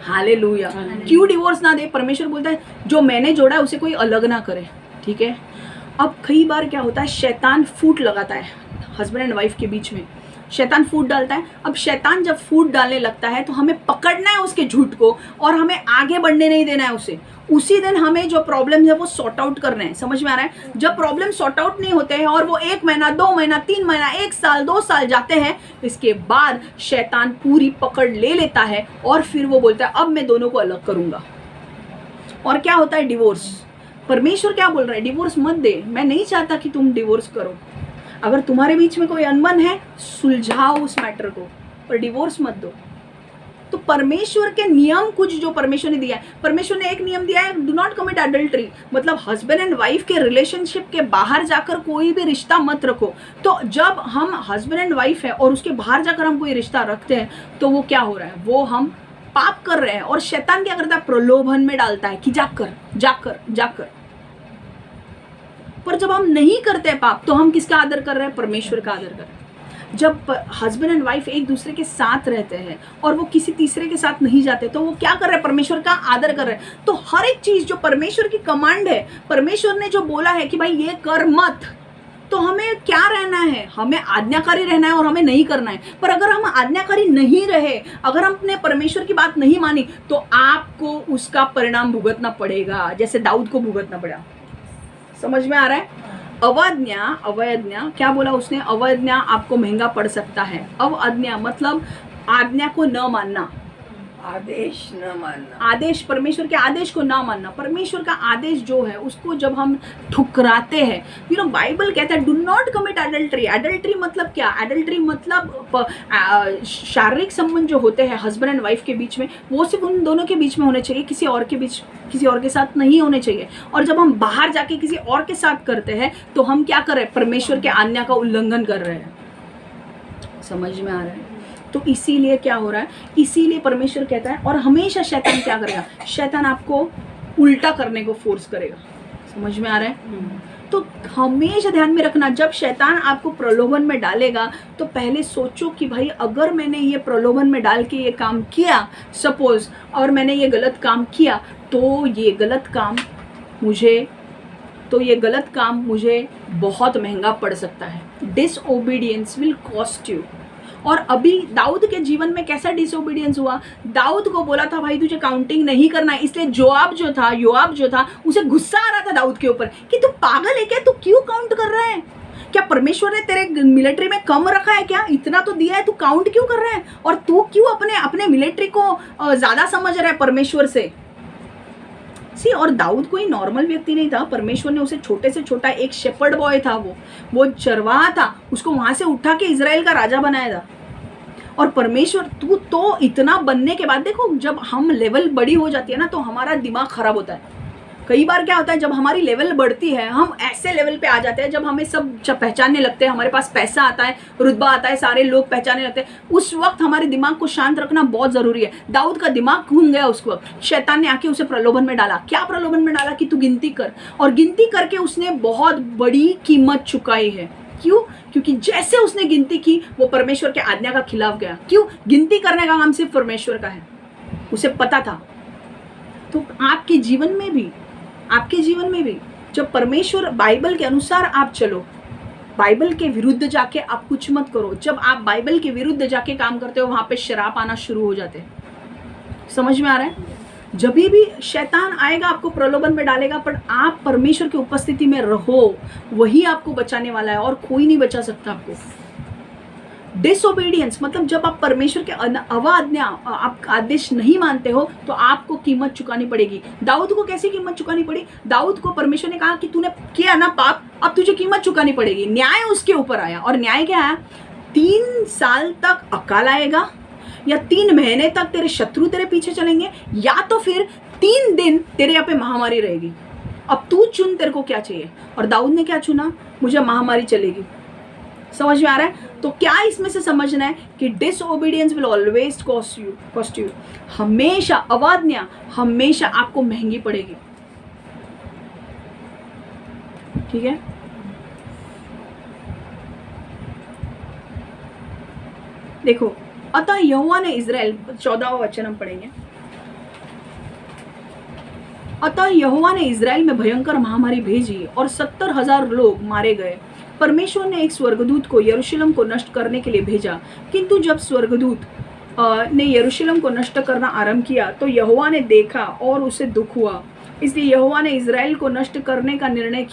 हालेलुया। क्यों डिवोर्स ना दे? परमेश्वर बोलता है जो मैंने जोड़ा है उसे कोई अलग ना करे, ठीक है? अब कई बार क्या होता है, शैतान फूट लगाता है हस्बैंड एंड वाइफ के बीच में, शैतान फूट डालता है। अब शैतान जब फूट डालने लगता है तो हमें पकड़ना है उसके झूठ को और हमें आगे बढ़ने नहीं देना है उसे। उसी दिन हमें जो प्रॉब्लम है वो सॉर्ट आउट करना है। समझ में आ रहा है? जब प्रॉब्लम सॉर्ट आउट नहीं होते हैं और वो 1 महीना 2 महीना 3 महीना 1 साल 2 साल जाते हैं, इसके बाद शैतान पूरी पकड़ ले लेता है और फिर वो बोलता है अब मैं दोनों को अलग करूंगा। और क्या होता है? डिवोर्स। परमेश्वर क्या बोल रहा है? डिवोर्स मत दे, मैं नहीं चाहता कि तुम डिवोर्स करो। अगर तुम्हारे बीच में कोई अनबन है सुलझाओ उस मैटर को, पर डिवोर्स मत दो। तो परमेश्वर के नियम कुछ जो परमेश्वर ने दिया है, परमेश्वर ने एक नियम दिया है, डू नॉट कमिट एडल्ट्री, मतलब हस्बैंड एंड वाइफ के रिलेशनशिप के बाहर जाकर कोई भी रिश्ता मत रखो। तो जब हम हस्बैंड एंड वाइफ है और उसके बाहर जाकर हम कोई रिश्ता रखते हैं तो वो क्या हो रहा है? वो हम पाप कर रहे हैं। और शैतान क्या करता है? प्रलोभन में डालता है कि जाकर जाकर जाकर। पर जब हम नहीं करते पाप तो हम किसका आदर कर रहे हैं? परमेश्वर का आदर कर रहे हैं। जब हस्बैंड एंड वाइफ एक दूसरे के साथ रहते हैं और वो किसी तीसरे के साथ नहीं जाते तो वो क्या कर रहे हैं? परमेश्वर का आदर कर रहे हैं। तो हर एक चीज जो परमेश्वर की कमांड है, परमेश्वर ने जो बोला है कि भाई ये कर मत, तो हमें क्या रहना है? हमें आज्ञाकारी रहना है और हमें नहीं करना है। पर अगर हम आज्ञाकारी नहीं रहे, अगर हमने परमेश्वर की बात नहीं मानी, तो आपको उसका परिणाम भुगतना पड़ेगा, जैसे दाऊद को भुगतना पड़ा। समझ में आ रहा है? अवज्ञा क्या बोला उसने? अवज्ञा आपको महंगा पड़ सकता है। अवज्ञा मतलब आज्ञा को न मानना, आदेश न मानना, आदेश, परमेश्वर के आदेश को ना मानना। परमेश्वर का आदेश जो है उसको जब हम ठुकराते हैं, बाइबल कहता है do not commit adultery. Adultery मतलब क्या? एडल्ट्री मतलब शारीरिक संबंध जो होते हैं हस्बैंड एंड वाइफ के बीच में, वो सिर्फ उन दोनों के बीच में होने चाहिए, किसी और के साथ नहीं होने चाहिए। और जब हम बाहर जाके किसी और के साथ करते हैं तो हम क्या कर रहे हैं? परमेश्वर के आज्ञा का उल्लंघन कर रहे हैं। समझ में आ रहा है? तो इसीलिए क्या हो रहा है? इसीलिए परमेश्वर कहता है, और हमेशा शैतान क्या करेगा? शैतान आपको उल्टा करने को फोर्स करेगा। समझ में आ रहा है? तो हमेशा ध्यान में रखना, जब शैतान आपको प्रलोभन में डालेगा तो पहले सोचो कि भाई अगर मैंने ये प्रलोभन में डाल के ये काम किया सपोज, और मैंने ये गलत काम किया, तो ये गलत काम मुझे बहुत महंगा पड़ सकता है। Disobedience will cost you. और अभी दाऊद के जीवन में कैसा डिसओबीडियंस हुआ? दाऊद को बोला था भाई तुझे काउंटिंग नहीं करना है, इसलिए योआब जो था उसे गुस्सा आ रहा था दाऊद के ऊपर कि तू पागल है क्या, तू क्यों काउंट कर रहा है? क्या परमेश्वर ने तेरे मिलिट्री में कम रखा है क्या? इतना तो दिया है, तू काउंट क्यों कर रहा है? और तू क्यों अपने मिलिट्री को ज्यादा समझ रहा है परमेश्वर से? सी, और दाऊद कोई नॉर्मल व्यक्ति नहीं था। परमेश्वर ने उसे छोटे से छोटा एक शेपर्ड बॉय था, वो चरवाहा था, उसको वहां से उठा के इजराइल का राजा बनाया था। और परमेश्वर तू तो इतना बनने के बाद, देखो जब हम लेवल बड़ी हो जाती है ना तो हमारा दिमाग खराब होता है। कई बार क्या होता है, जब हमारी लेवल बढ़ती है हम ऐसे लेवल पे आ जाते हैं जब हमें सब पहचानने लगते हैं, हमारे पास पैसा आता है, रुतबा आता है, सारे लोग पहचानने लगते हैं, उस वक्त हमारे दिमाग को शांत रखना बहुत जरूरी है। दाऊद का दिमाग घूम गया उस वक्त। शैतान ने आके उसे प्रलोभन में डाला। क्या प्रलोभन में डाला? कि तू गिनती कर, और गिनती करके उसने बहुत बड़ी कीमत चुकाई है। क्यों? क्योंकि जैसे उसने गिनती की वो परमेश्वर के आज्ञा का खिलाफ गया। क्यों? गिनती करने का काम सिर्फ परमेश्वर का है, उसे पता था। तो आपके जीवन में भी जब परमेश्वर, बाइबल के अनुसार आप चलो, बाइबल के विरुद्ध जाके आप कुछ मत करो। जब आप बाइबल के विरुद्ध जाके काम करते हो वहां पे श्राप आना शुरू हो जाते हैं। समझ में आ रहा है? जब भी शैतान आएगा आपको प्रलोभन में डालेगा, पर आप परमेश्वर की उपस्थिति में रहो, वही आपको बचाने वाला है और कोई नहीं बचा सकता आपको। डिसओबीडियंस मतलब जब आप परमेश्वर के अवाज्ञा, आप आदेश नहीं मानते हो तो आपको कीमत चुकानी पड़ेगी। दाऊद को कैसी कीमत चुकानी पड़ी? दाऊद को परमेश्वर ने कहा कि तूने किया ना पाप, अब तुझे कीमत चुकानी पड़ेगी। न्याय उसके ऊपर आया, और न्याय क्या आया? 3 साल तक अकाल आएगा, या 3 महीने तक तेरे शत्रु तेरे पीछे चलेंगे, या तो फिर 3 दिन तेरे यहाँ पे महामारी रहेगी। अब तू चुन, तेरे को क्या चाहिए? और दाऊद ने क्या चुना? मुझे महामारी चलेगी। समझ में आ रहा है? तो क्या इसमें से समझना है कि disobedience will always cost you. हमेशा अवाज्ञा हमेशा आपको महंगी पड़ेगी। ठीक है? देखो, अतः यहोवा ने इजराइल, 14वां वचन हम पढ़ेंगे। अतः यहोवा ने इजराइल में भयंकर महामारी भेजी और 70,000 लोग मारे गए। परमेश्वर ने एक स्वर्गदूत को यरूशलेम को नष्ट करने के लिए भेजा, किंतु जब स्वर्गदूत ने यरूशलेम को नष्ट करना आरंभ किया तो यहोवा ने देखा और उसे दुख हुआ। इसलिए यहोवा ने इजराइल को नष्ट न करने का निर्णय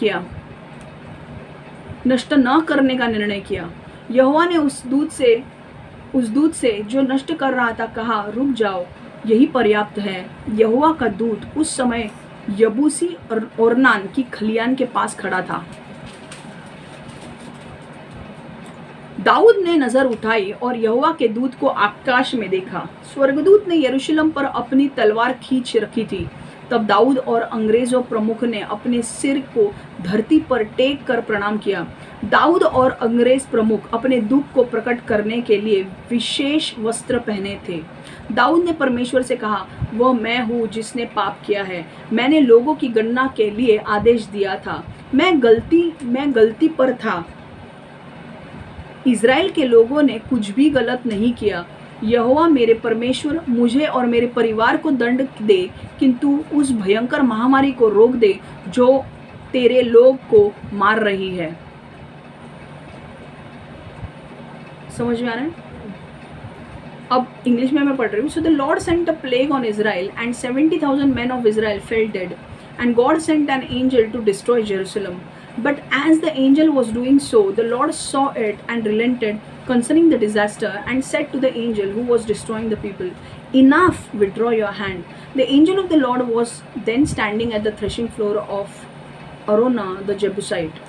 किया। यहोवा ने उस दूत से जो नष्ट कर रहा था कहा, रुक जाओ, यही पर्याप्त है। यहोवा का दूत उस समय यबूसी और ओरनान की खलियान के पास खड़ा था। दाऊद ने नजर उठाई और यहोवा के दूत को आकाश में देखा। स्वर्गदूत ने यरूशलेम पर अपनी तलवार खींच रखी थी। तब दाऊद और अंग्रेजों प्रमुख ने अपने सिर को धरती पर टेक कर प्रणाम किया। दाऊद और अंग्रेज प्रमुख अपने दुख को प्रकट करने के लिए विशेष वस्त्र पहने थे। दाऊद ने परमेश्वर से कहा, वह मैं हूँ जिसने पाप किया है। मैंने लोगों की गणना के लिए आदेश दिया था। मैं गलती पर था। इजराइल के लोगों ने कुछ भी गलत नहीं किया। यहोवा मेरे परमेश्वर मुझे और मेरे परिवार को दंड दे, किंतु उस भयंकर महामारी को रोक दे जो तेरे लोग को मार रही है। समझ में आ रहा है? अब इंग्लिश में मैं पढ़ रही हूँ। So the Lord sent a plague on Israel and 70,000 men of Israel fell dead, and God sent an angel to destroy Jerusalem. But as the angel was doing so, the Lord saw it and relented concerning the disaster, and said to the angel who was destroying the people, enough, withdraw your hand. The angel of the Lord was then standing at the threshing floor of Araunah the Jebusite.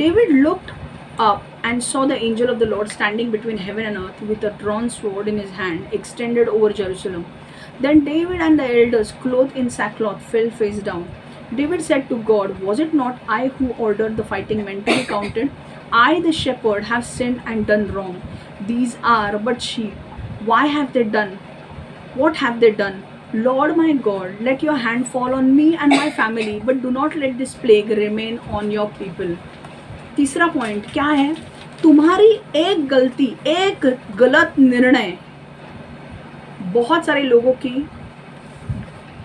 David looked up and saw the angel of the Lord standing between heaven and earth with a drawn sword in his hand extended over Jerusalem. Then David and the elders, clothed in sackcloth, fell face down. David said to God, was it not I who ordered the fighting men to be counted? I, the shepherd, have sinned and done wrong. These are but sheep. What have they done? Lord my God, let your hand fall on me and my family, but do not let this plague remain on your people. तीसरा point क्या है? तुम्हारी एक गलती, एक गलत निर्णय बहुत सारे लोगों की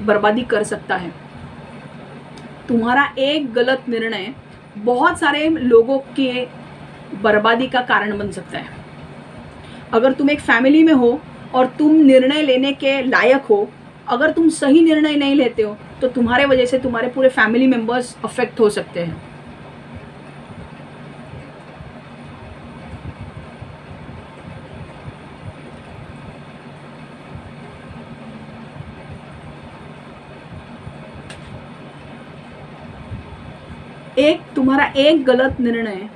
बर्बादी कर सकता है। तुम्हारा एक गलत निर्णय बहुत सारे लोगों के बर्बादी का कारण बन सकता है। अगर तुम एक फैमिली में हो और तुम निर्णय लेने के लायक हो, अगर तुम सही निर्णय नहीं लेते हो तो तुम्हारे वजह से तुम्हारे पूरे फैमिली मेंबर्स अफेक्ट हो सकते हैं। तुम्हारा एक गलत निर्णय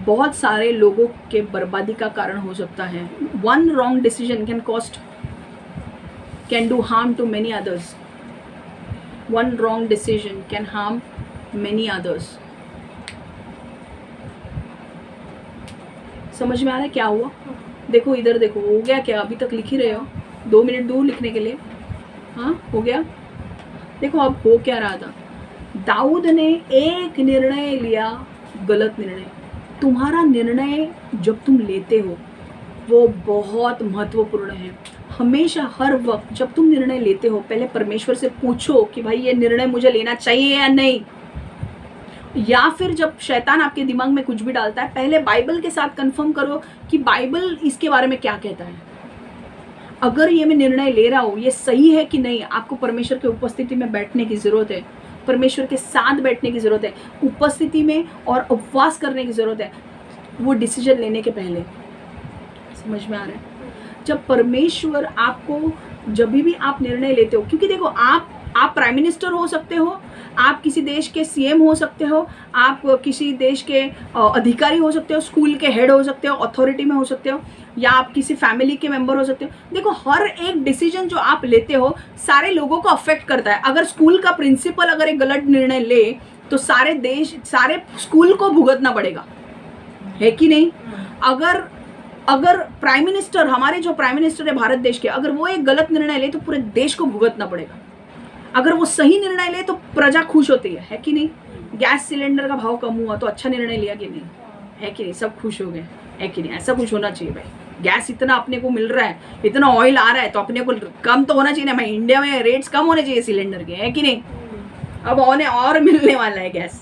बहुत सारे लोगों के बर्बादी का कारण हो सकता है। One wrong decision can do harm to many others. One wrong decision can harm many others. समझ में आ रहा है क्या हुआ? देखो इधर देखो, हो गया क्या? अभी तक लिख ही रहे हो, 2 मिनट दूर लिखने के लिए। हाँ हो गया। देखो अब हो क्या रहा था। दाऊद ने एक निर्णय लिया, गलत निर्णय। तुम्हारा निर्णय जब तुम लेते हो वो बहुत महत्वपूर्ण है। हमेशा हर वक्त जब तुम निर्णय लेते हो पहले परमेश्वर से पूछो कि भाई ये निर्णय मुझे लेना चाहिए या नहीं। या फिर जब शैतान आपके दिमाग में कुछ भी डालता है, पहले बाइबल के साथ कंफर्म करो कि बाइबल इसके बारे में क्या कहता है। अगर ये मैं निर्णय ले रहा हूँ ये सही है कि नहीं। आपको परमेश्वर की उपस्थिति में बैठने की ज़रूरत है, परमेश्वर के साथ बैठने की ज़रूरत है, उपस्थिति में और उपवास करने की ज़रूरत है वो डिसीजन लेने के पहले। समझ में आ रहा है? जब परमेश्वर आपको, जब भी आप निर्णय लेते हो, क्योंकि देखो आप प्राइम मिनिस्टर हो सकते हो, आप किसी देश के सीएम हो सकते हो, आप किसी देश के अधिकारी हो सकते हो, स्कूल के हेड हो सकते हो, अथॉरिटी में हो सकते हो, या आप किसी फैमिली के मेंबर हो सकते हो। देखो हर एक डिसीजन जो आप लेते हो सारे लोगों को अफेक्ट करता है। अगर स्कूल का प्रिंसिपल अगर एक गलत निर्णय ले तो सारे देश, सारे स्कूल को भुगतना पड़ेगा, है कि नहीं? अगर प्राइम मिनिस्टर, हमारे जो प्राइम मिनिस्टर है भारत देश के, अगर वो एक गलत निर्णय ले तो पूरे देश को भुगतना पड़ेगा। अगर वो सही निर्णय ले तो प्रजा खुश होती है कि नहीं? गैस सिलेंडर का भाव कम हुआ तो अच्छा निर्णय लिया कि नहीं? है कि नहीं? सब खुश हो गए, है कि नहीं? ऐसा कुछ होना चाहिए भाई। गैस इतना अपने को मिल रहा है, इतना ऑयल आ रहा है तो अपने को कम तो होना चाहिए ना भाई। इंडिया में रेट्स कम होने चाहिए सिलेंडर के, है कि नहीं? अब और मिलने वाला है गैस,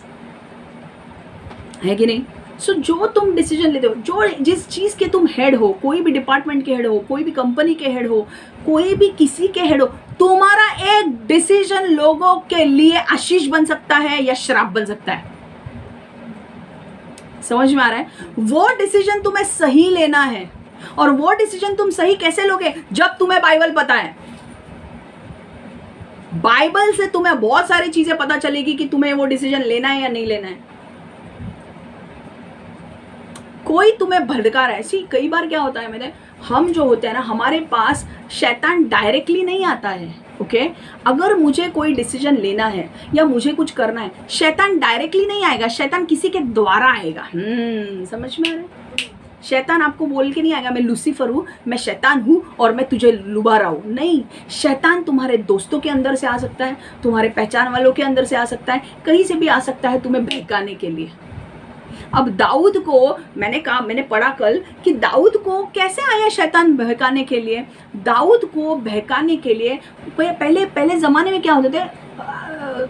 है कि नहीं? सो जो तुम डिसीजन लेते हो, जो जिस चीज़ के तुम हेड हो, कोई भी डिपार्टमेंट के हेड हो, कोई भी कंपनी के हेड हो, कोई भी किसी के हेड हो, तुम्हारा एक डिसीजन लोगों के लिए आशीष बन सकता है या श्राप बन सकता है। समझ में आ रहा है? वो डिसीजन तुम्हें सही लेना है। और वो डिसीजन तुम सही कैसे लोगे? जब तुम्हें बाइबल पता है। बाइबल से तुम्हें बहुत सारी चीजें पता चलेगी कि तुम्हें वो डिसीजन लेना है या नहीं लेना है। कोई तुम्हें भड़का रहा है। सी कई बार क्या होता है मेरे, हम जो होते हैं ना, हमारे पास शैतान डायरेक्टली नहीं आता है। ओके अगर मुझे कोई डिसीजन लेना है या मुझे कुछ करना है, शैतान डायरेक्टली नहीं आएगा, शैतान किसी के द्वारा आएगा। समझ में आ रहा है? शैतान आपको बोल के नहीं आएगा मैं लूसीफर हूँ, मैं शैतान हूँ और मैं तुझे लुभा रहा हूँ। नहीं, शैतान तुम्हारे दोस्तों के अंदर से आ सकता है, तुम्हारे पहचान वालों के अंदर से आ सकता है, कहीं से भी आ सकता है तुम्हें बहकाने के लिए। अब दाऊद को मैंने पढ़ा कल कि दाऊद को कैसे आया शैतान बहकाने के लिए। दाऊद को बहकाने के लिए पहले ज़माने में क्या होते थे?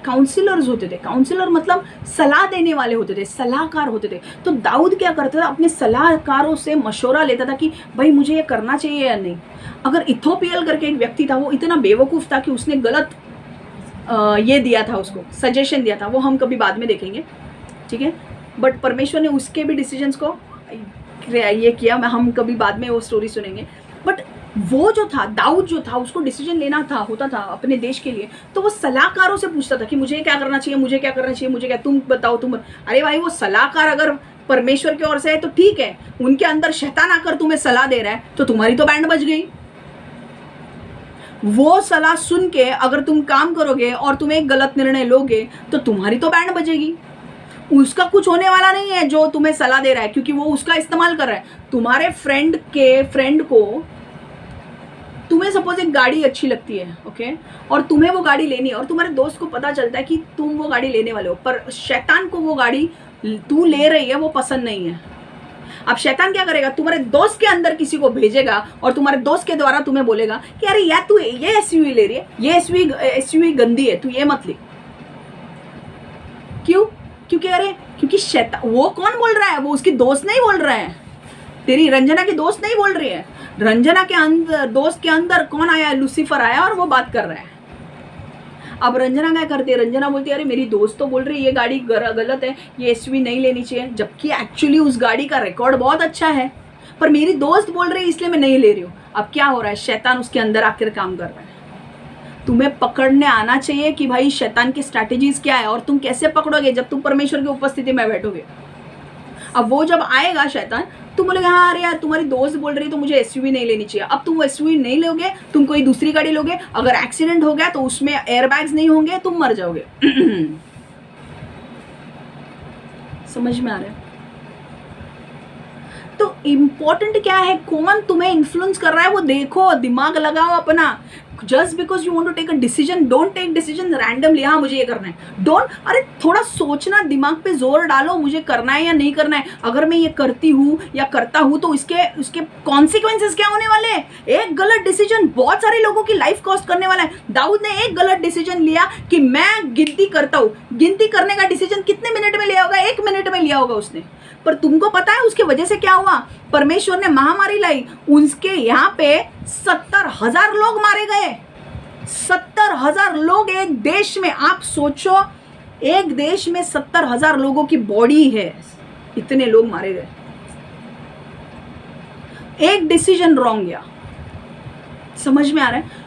काउंसिलर्स होते थे। काउंसिलर मतलब सलाह देने वाले होते थे, सलाहकार होते थे। तो दाऊद क्या करता था? अपने सलाहकारों से मशवरा लेता था कि भाई मुझे ये करना चाहिए या नहीं। अगर इथोपियल करके एक व्यक्ति था, वो इतना बेवकूफ़ था कि उसने गलत ये दिया था, उसको सजेशन दिया था, वो हम कभी बाद में देखेंगे, ठीक है? बट परमेश्वर ने उसके भी डिसीजंस को ये किया, हम कभी बाद में वो स्टोरी सुनेंगे। बट वो जो था, दाऊद जो था, उसको डिसीजन लेना था, होता था अपने देश के लिए, तो वो सलाहकारों से पूछता था कि मुझे क्या करना चाहिए, मुझे क्या करना चाहिए, मुझे क्या, तुम बताओ तुम। अरे भाई वो सलाहकार अगर परमेश्वर की ओर से है तो ठीक है, उनके अंदर शैतान आकर तुम्हें सलाह दे रहा है तो तुम्हारी तो बैंड बज गई। वो सलाह सुन के अगर तुम काम करोगे और तुम एक गलत निर्णय लोगे तो तुम्हारी तो बैंड बजेगी। उसका कुछ होने वाला नहीं है जो तुम्हें सलाह दे रहा है, क्योंकि वो उसका इस्तेमाल कर रहा है। तुम्हारे फ्रेंड को तुम्हें सपोज एक गाड़ी अच्छी लगती है, ओके, और तुम्हें वो गाड़ी लेनी है और तुम्हारे दोस्त को पता चलता है कि तुम वो गाड़ी लेने वाले हो, पर शैतान को वो गाड़ी तू ले रही है वो पसंद नहीं है। अब शैतान क्या करेगा, तुम्हारे दोस्त के अंदर किसी को भेजेगा और तुम्हारे दोस्त के द्वारा तुम्हें बोलेगा कि अरे यार तू ये एसयूवी ले रही है, ये एसयूवी गंदी है, तू ये मत ले। क्यों? क्योंकि शैतान, वो कौन बोल रहा है, वो उसकी दोस्त नहीं बोल रहा है, तेरी रंजना की दोस्त नहीं बोल रही है। रंजना के अंदर, दोस्त के अंदर कौन आया है, लूसीफर आया और वो बात कर रहा है। अब रंजना क्या करती है, रंजना बोलती है अरे मेरी दोस्त तो बोल रही है ये गाड़ी गलत है, ये एसयूवी नहीं लेनी चाहिए, जबकि एक्चुअली उस गाड़ी का रिकॉर्ड बहुत अच्छा है, पर मेरी दोस्त बोल रही है इसलिए मैं नहीं ले रही हूँ। अब क्या हो रहा है, शैतान उसके अंदर आकर काम कर रहा है। तुम्हें पकड़ने आना चाहिए कि भाई शैतान की स्ट्रैटेजीज क्या है और तुम कैसे पकड़ोगे, जब तुम परमेश्वर की उपस्थिति में बैठोगे। अब वो जब आएगा शैतान, तुम बोलोगे हाँ अरे यार तुम्हारी दोस्त बोल रही है तो मुझे एसयूवी नहीं लेनी चाहिए। अब तुम एसयूवी नहीं लोगे, तुम कोई दूसरी गाड़ी लोगे, अगर एक्सीडेंट हो गया तो उसमें एयरबैग्स नहीं होंगे, तुम मर जाओगे। समझ में आ रहा है? तो इम्पोर्टेंट क्या है, कौन तुम्हें इन्फ्लुएंस कर रहा है वो देखो, दिमाग लगाओ अपना। Just because you want to take a decision, don't take decision randomly, हाँ मुझे ये करना है, डोंट, अरे थोड़ा सोचना, दिमाग पे जोर डालो, मुझे करना है या नहीं करना है। अगर मैं ये करती हूँ या करता हूँ तो उसके कॉन्सिक्वेंसेस क्या होने वाले हैं। एक गलत डिसीजन बहुत सारे लोगों की लाइफ कॉस्ट करने वाला है। दाऊद ने एक गलत डिसीजन लिया कि मैं गिनती करता हूँ, गिनती करने का डिसीजन कितने मिनट में लिया होगा, 1 मिनट में लिया होगा उसने, पर तुमको पता है उसके वजह से क्या हुआ, परमेश्वर ने महामारी लाई, उसके यहाँ पे 70,000 लोग मारे गए। 70,000 लोग एक देश में, आप सोचो एक देश में 70,000 लोगों की बॉडी है, इतने लोग मारे गए, एक डिसीजन रॉन्ग गया। समझ में आ रहा है?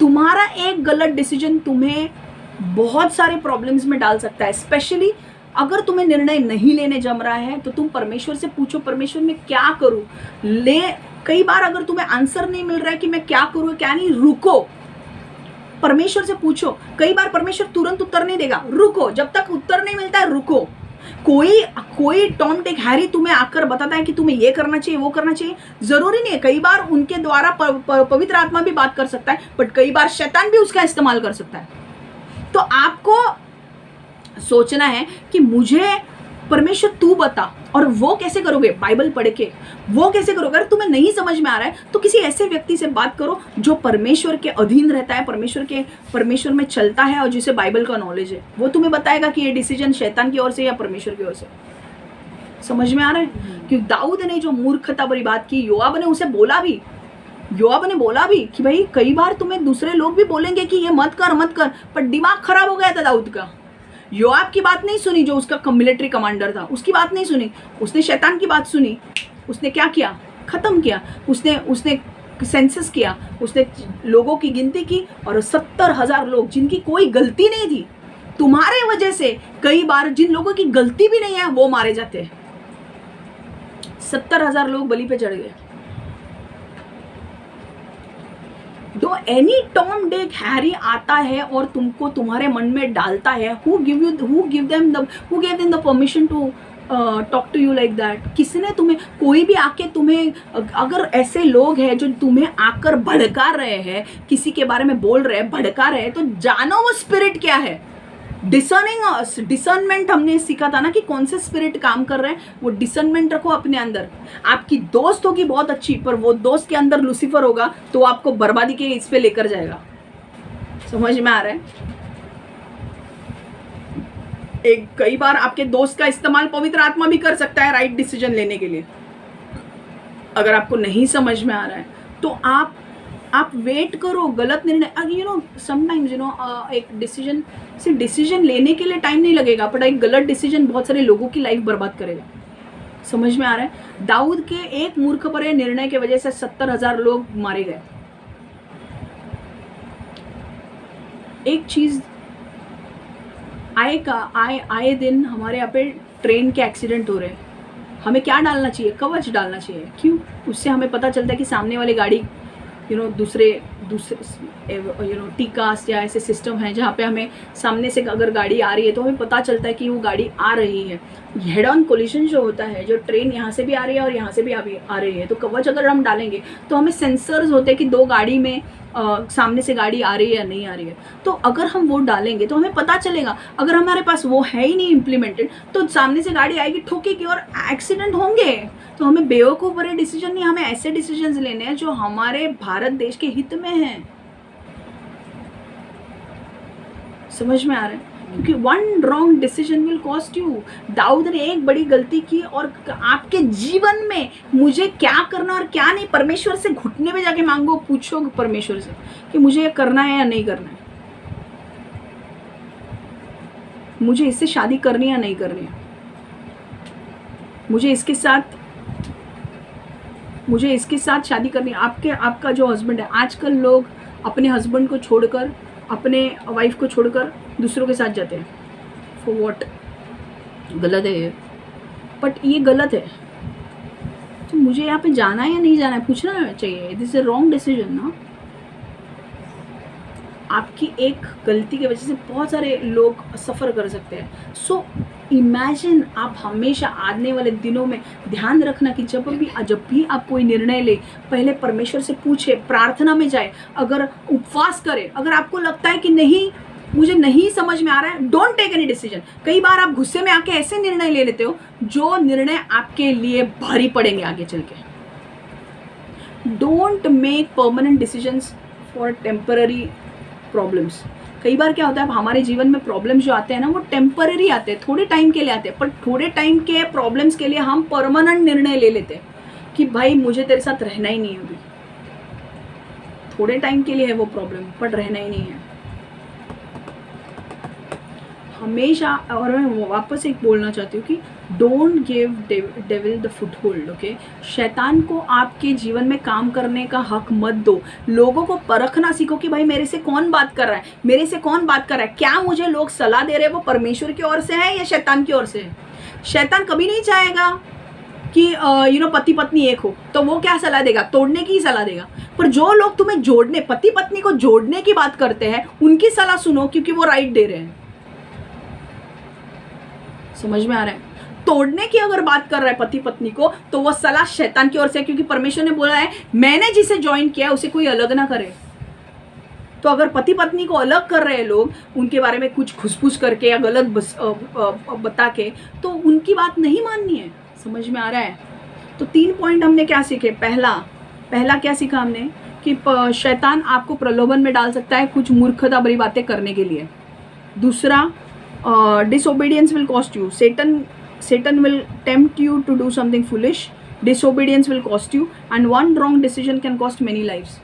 तुम्हारा एक गलत डिसीजन तुम्हें बहुत सारे प्रॉब्लम्स में डाल सकता है। स्पेशली अगर तुम्हें निर्णय नहीं लेने जम रहा है तो तुम परमेश्वर से पूछो, परमेश्वर मैं क्या करूं, ले। कई बार अगर तुम्हें आंसर नहीं मिल रहा है कि मैं क्या करूं क्या नहीं, रुको, परमेश्वर से पूछो। कई बार परमेश्वर तुरंत उत्तर नहीं देगा, रुको, जब तक उत्तर नहीं मिलता है रुको। कोई टॉम टिक हैरी तुम्हें आकर बताता है कि तुम्हें ये करना चाहिए वो करना चाहिए, जरूरी नहीं है। कई बार उनके द्वारा पवित्र आत्मा भी बात कर सकता है, बट कई बार शैतान भी उसका इस्तेमाल कर सकता है। तो आपको सोचना है कि मुझे परमेश्वर तू बता, और वो कैसे करोगे, बाइबल पढ़ के। वो कैसे करोगे, अगर तुम्हें नहीं समझ में आ रहा है तो किसी ऐसे व्यक्ति से बात करो जो परमेश्वर के अधीन रहता है, परमेश्वर में चलता है और जिसे बाइबल का नॉलेज है। वो तुम्हें बताएगा कि ये डिसीजन शैतान की ओर से या परमेश्वर की ओर से। समझ में आ रहा है? क्योंकि दाऊद ने जो मूर्खता भरी बात की, योआब ने बोला भी कि भाई कई बार तुम्हें दूसरे लोग भी बोलेंगे कि ये मत कर, पर दिमाग खराब हो गया था दाऊद का। योआब की बात नहीं सुनी, जो उसका मिलिट्री कमांडर था, उसकी बात नहीं सुनी, उसने शैतान की बात सुनी। उसने क्या किया, खत्म किया। उसने सेंसस किया, उसने लोगों की गिनती की, और 70,000 लोग जिनकी कोई गलती नहीं थी, तुम्हारे वजह से कई बार जिन लोगों की गलती भी नहीं है वो मारे जाते हैं। 70,000 लोग बलि पे चढ़ गए। दो एनी टॉम डिक हैरी आता है और तुमको तुम्हारे मन में डालता है, who gave them the permission to talk to you like that? किसने तुम्हें, कोई भी आके तुम्हें, अगर ऐसे लोग हैं जो तुम्हें आकर भड़का रहे हैं, किसी के बारे में बोल रहे हैं, भड़का रहे हैं, तो जानो वो स्पिरिट क्या है। डिसर्नमेंट हमने सीखा था ना कि कौन से स्पिरिट काम कर रहे हैं, वो डिसर्नमेंट रखो अपने अंदर। आपकी दोस्त होगी बहुत अच्छी, पर वो दोस्त के अंदर लूसीफर होगा तो आपको बर्बादी के इस पे लेकर जाएगा। समझ में आ रहा है? कई बार आपके दोस्त का इस्तेमाल पवित्र आत्मा भी कर सकता है राइट डिसीजन लेने के लिए। अगर आपको नहीं समझ में आ रहा है तो आप वेट करो। गलत निर्णय, समटाइम्स एक डिसीजन लेने के लिए टाइम नहीं लगेगा, बट एक गलत डिसीजन बहुत सारे लोगों की लाइफ बर्बाद करेगा। समझ में आ रहा है? दाऊद के एक मूर्ख भरे निर्णय की वजह से 70,000 लोग मारे गए। एक चीज, आए दिन हमारे यहाँ पे ट्रेन के एक्सीडेंट हो रहे हैं। हमें क्या डालना चाहिए, कवच डालना चाहिए। क्यों? उससे हमें पता चलता है कि सामने वाली गाड़ी दूसरे टी कास्ट या ऐसे सिस्टम हैं जहाँ पे हमें सामने से अगर गाड़ी आ रही है तो हमें पता चलता है कि वो गाड़ी आ रही है। हेड ऑन कोलिजन जो होता है, जो ट्रेन यहाँ से भी आ रही है और यहाँ से भी आ रही है, तो कवच अगर हम डालेंगे तो हमें सेंसर्स होते हैं कि दो गाड़ी में सामने से गाड़ी आ रही है या नहीं आ रही है। तो अगर हम वो डालेंगे तो हमें पता चलेगा। अगर हमारे पास वो है ही नहीं इम्प्लीमेंटेड तो सामने से गाड़ी आएगी, ठोकेगी और एक्सीडेंट होंगे। तो हमें बेवकूफ़ भरे डिसीजन नहीं, हमें ऐसे डिसीजंस लेने हैं जो हमारे भारत देश के हित में हैं। समझ में आ रहा है? क्योंकि one wrong decision will cost you. Dawood ने एक बड़ी गलती की और आपके जीवन में मुझे क्या करना और क्या नहीं, परमेश्वर से घुटने पे जाके मांगो, पूछो परमेश्वर से कि मुझे ये करना है या नहीं करना है, मुझे इससे शादी करनी या नहीं करनी है, मुझे इसके साथ शादी करनी है। आपका जो हस्बैंड है, आजकल लोग अपने हस्बैंड को छोड़कर, अपने वाइफ को छोड़कर दूसरों के साथ जाते हैं। For what? गलत है ये, बट ये गलत है। तो मुझे यहाँ पे जाना है या नहीं जाना है पूछना चाहिए। This is a wrong decision ना। आपकी एक गलती की वजह से बहुत सारे लोग सफ़र कर सकते हैं। सो इमेजिन, आप हमेशा आने वाले दिनों में ध्यान रखना कि जब भी आप कोई निर्णय ले, पहले परमेश्वर से पूछे, प्रार्थना में जाए, अगर उपवास करे। अगर आपको लगता है कि नहीं, मुझे नहीं समझ में आ रहा है, डोंट टेक एनी डिसीजन। कई बार आप गुस्से में आके ऐसे निर्णय ले लेते हो जो निर्णय आपके लिए भारी पड़ेंगे आगे चल के। Don't make permanent decisions for temporary problems. कई बार क्या होता है, हमारे जीवन में प्रॉब्लम्स जो आते हैं ना, वो टेम्पररी आते हैं, थोड़े टाइम के लिए आते हैं। पर थोड़े टाइम के प्रॉब्लम्स के लिए हम परमानेंट निर्णय ले लेते हैं कि भाई मुझे तेरे साथ रहना ही नहीं है। अभी थोड़े टाइम के लिए है वो प्रॉब्लम, पर रहना ही नहीं है हमेशा। और मैं वापस एक बोलना चाहती हूँ कि don't give devil the foothold. Okay, शैतान को आपके जीवन में काम करने का हक मत दो। लोगों को परखना सीखो कि भाई मेरे से कौन बात कर रहा है, मेरे से कौन बात कर रहा है, क्या मुझे लोग सलाह दे रहे हैं वो परमेश्वर की ओर से है या शैतान की ओर से है। शैतान कभी नहीं चाहेगा कि पति पत्नी एक हो, तो वो क्या सलाह देगा, तोड़ने की ही सलाह देगा। पर जो लोग तुम्हें जोड़ने, पति पत्नी को जोड़ने की बात करते हैं, उनकी सलाह सुनो, क्योंकि वो राइट दे रहे हैं। समझ में आ रहा है? तोड़ने की अगर बात कर रहा है पति पत्नी को, तो वो सलाह शैतान की ओर से, क्योंकि परमेश्वर ने बोला है मैंने जिसे ज्वाइन किया है उसे कोई अलग ना करे। तो अगर पति पत्नी को अलग कर रहे हैं लोग, उनके बारे में कुछ खुसफुस करके या गलत बता के, तो उनकी बात नहीं माननी है। समझ में आ रहा है? तो 3 पॉइंट हमने क्या सीखे। पहला क्या सीखा हमने कि शैतान आपको प्रलोभन में डाल सकता है कुछ मूर्खता भरी बातें करने के लिए। दूसरा, disobedience will cost you. Satan will tempt you to do something foolish. Disobedience will cost you, and one wrong decision can cost many lives.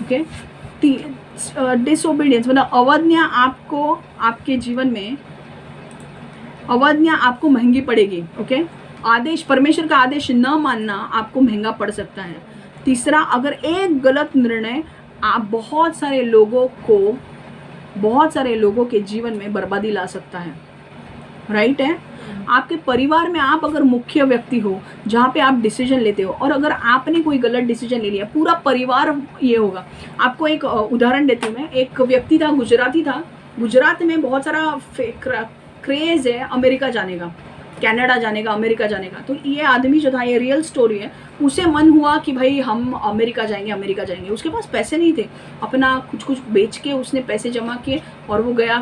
Okay? Disobedience मतलब अवज्ञा आपको, आपके जीवन में अवज्ञा आपको महंगी पड़ेगी। ओके, आदेश, परमेश्वर का आदेश न मानना आपको महंगा पड़ सकता है। तीसरा, अगर एक गलत निर्णय आप बहुत सारे लोगों के जीवन में बर्बादी ला सकता है। राइट है? आपके परिवार में आप अगर मुख्य व्यक्ति हो जहाँ पे आप डिसीजन लेते हो, और अगर आपने कोई गलत डिसीजन ले लिया, पूरा परिवार ये होगा। आपको एक उदाहरण देती हूँ मैं। एक व्यक्ति था, गुजराती था। गुजरात में बहुत सारा क्रेज़ है अमेरिका जाने का, कनाडा जाने का, अमेरिका जाने का। तो ये आदमी जो था, ये रियल स्टोरी है, उसे मन हुआ कि भाई हम अमेरिका जाएंगे। उसके पास पैसे नहीं थे, अपना कुछ बेच के उसने पैसे जमा किए और वो गया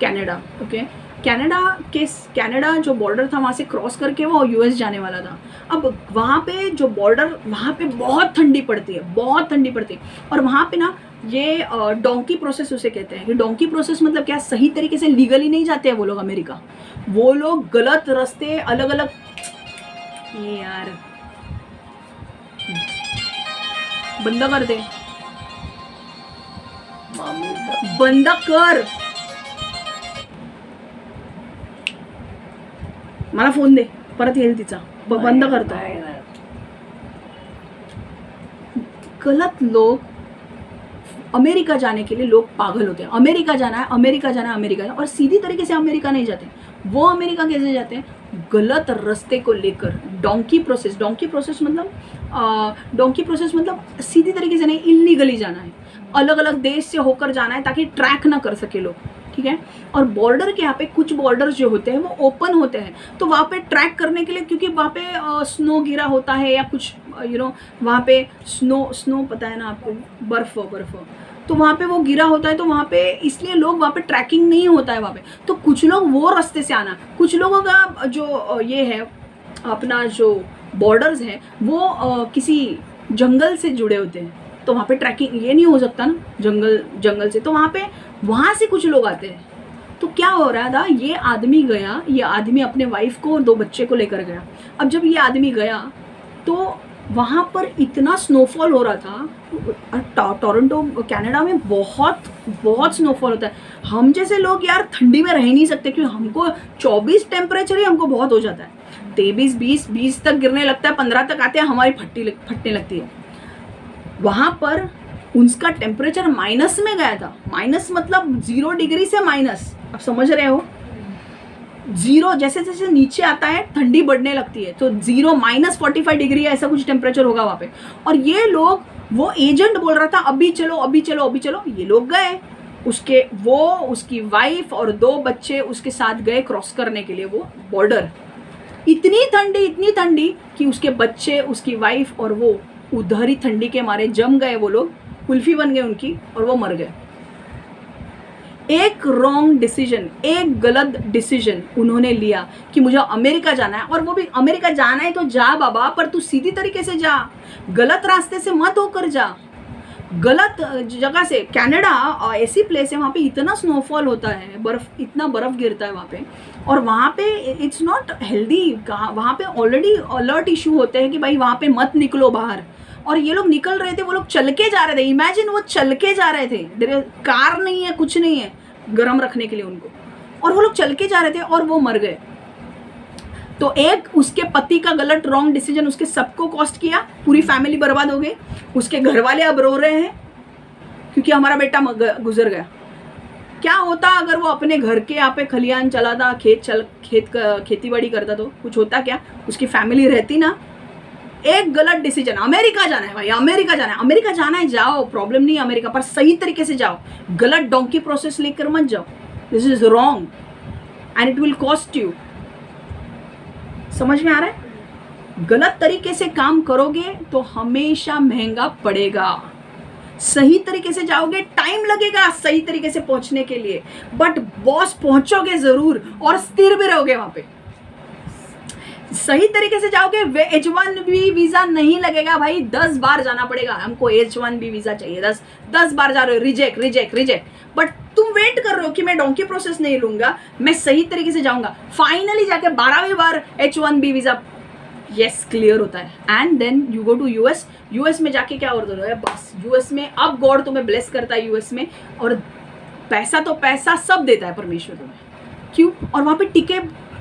कनाडा। ओके, कनाडा जो बॉर्डर था वहाँ से क्रॉस करके वो यूएस जाने वाला था। अब वहाँ पे जो बॉर्डर, वहाँ पे बहुत ठंडी पड़ती है। और वहाँ पे ना ये डोंकी प्रोसेस उसे कहते हैं। कि डोंकी प्रोसेस मतलब क्या, सही तरीके से लीगली नहीं जाते हैं वो लोग अमेरिका। वो लोग गलत रास्ते, अलग अलग, ये यार बंद कर दे, बंद कर, मला फोन दे, परत येईल तिचा, बंद करतो। गलत लोग अमेरिका जाने के लिए लोग पागल होते हैं। अमेरिका जाना है, और सीधी तरीके से अमेरिका नहीं जाते। वो अमेरिका कैसे जाते हैं? गलत रास्ते को लेकर। डोंकी प्रोसेस मतलब डोंकी प्रोसेस मतलब सीधी तरीके से नहीं, इलीगली जाना है, अलग अलग देश से होकर जाना है ताकि ट्रैक ना कर सके लोग, ठीक है। और बॉर्डर के यहाँ पे कुछ बॉर्डर्स जो होते हैं वो ओपन होते हैं, तो वहाँ पे ट्रैक करने के लिए, क्योंकि वहाँ पे स्नो गिरा होता है या कुछ वहाँ पे स्नो पता है ना आपको, बर्फ, तो वहाँ पे वो गिरा होता है, तो वहाँ पे इसलिए लोग वहाँ पे ट्रैकिंग नहीं होता है वहाँ पे, तो कुछ लोग वो रास्ते से आना, कुछ लोगों का जो ये है अपना जो बॉर्डर्स है वो किसी जंगल से जुड़े होते हैं, तो वहाँ पे ट्रैकिंग ये नहीं हो सकता ना जंगल से, तो वहाँ से कुछ लोग आते हैं। तो क्या हो रहा था, ये आदमी अपने वाइफ को और 2 बच्चे को लेकर गया। अब जब ये आदमी गया तो वहाँ पर इतना स्नोफॉल हो रहा था, टोरंटो कनाडा में बहुत स्नोफॉल होता है। हम जैसे लोग यार ठंडी में रह नहीं सकते, क्योंकि हमको 24 टेम्परेचर ही हमको बहुत हो जाता है, 23, 20 तक गिरने लगता है, 15 तक आते हैं, हमारी फटने लगती है। वहाँ पर उसका टेम्परेचर माइनस में गया था, माइनस मतलब 0 डिग्री से माइनस, आप समझ रहे हो, 0 जैसे जैसे नीचे आता है ठंडी बढ़ने लगती है, तो 0 -45 डिग्री ऐसा कुछ टेम्परेचर होगा वहाँ पे। और ये लोग, वो एजेंट बोल रहा था अभी चलो, ये लोग गए, उसकी वाइफ और 2 बच्चे उसके साथ गए क्रॉस करने के लिए वो बॉर्डर। इतनी ठंडी कि उसके बच्चे, उसकी वाइफ और वो उधर ही ठंडी के मारे जम गए, वो लोग कुल्फी बन गए उनकी, और वो मर गए। एक रॉन्ग डिसीजन, एक गलत डिसीजन उन्होंने लिया कि मुझे अमेरिका जाना है, और वो भी अमेरिका जाना है तो जा बाबा, पर तू सीधी तरीके से जा, गलत रास्ते से मत होकर जा, गलत जगह से। कनाडा ऐसी प्लेस है, वहाँ पे इतना स्नोफॉल होता है, इतना बर्फ गिरता है वहाँ पे, और वहाँ पे इट्स नॉट हेल्दी। वहाँ पे ऑलरेडी अलर्ट इशू होते हैं कि भाई वहाँ पे मत निकलो बाहर, और ये लोग निकल रहे थे, वो लोग चल के जा रहे थे, इमेजिन वो चल के जा रहे थे, कार नहीं है, कुछ नहीं है गर्म रखने के लिए उनको, और वो लोग चल के जा रहे थे और वो मर गए। तो एक उसके पति का गलत रॉन्ग डिसीजन उसके सबको कॉस्ट किया, पूरी फैमिली बर्बाद हो गई, उसके घर वाले अब रो रहे हैं क्योंकि हमारा बेटा गुजर गया। क्या होता अगर वो अपने घर के यहाँ पे खलियान चलाता, खेती बाड़ी करता, तो कुछ होता क्या, उसकी फैमिली रहती ना। एक गलत डिसीजन, अमेरिका जाना है भाई, अमेरिका जाना है, जाओ, प्रॉब्लम नहीं है अमेरिका, पर सही तरीके से जाओ, गलत डोंकी प्रोसेस लेकर मत जाओ, this is wrong and it will cost you. समझ में आ रहा है? गलत तरीके से काम करोगे तो हमेशा महंगा पड़ेगा। सही तरीके से जाओगे, टाइम लगेगा सही तरीके से पहुंचने के लिए, बट बॉस पहुंचोगे जरूर और स्थिर भी रहोगे वहां पे। सही तरीके से जाओगे, H1B वीजा नहीं लगेगा भाई, 10 बार जाना पड़ेगा, हमको H1B वीजा चाहिए, 10 बार जा रहे हो, रिजेक्ट, बट तुम वेट कर रहे हो कि मैं डोंकी प्रोसेस नहीं लूंगा, मैं सही तरीके से जाऊंगा, फाइनली जाके 12वीं बार H1B वीजा यस क्लियर होता है, and then you go to US में जाके क्या और है, बस यूएस में अब गॉड तुम्हें ब्लेस करता है यूएस में, और पैसा तो पैसा सब देता है परमेश्वर तुम्हें, क्यों, और वहां पे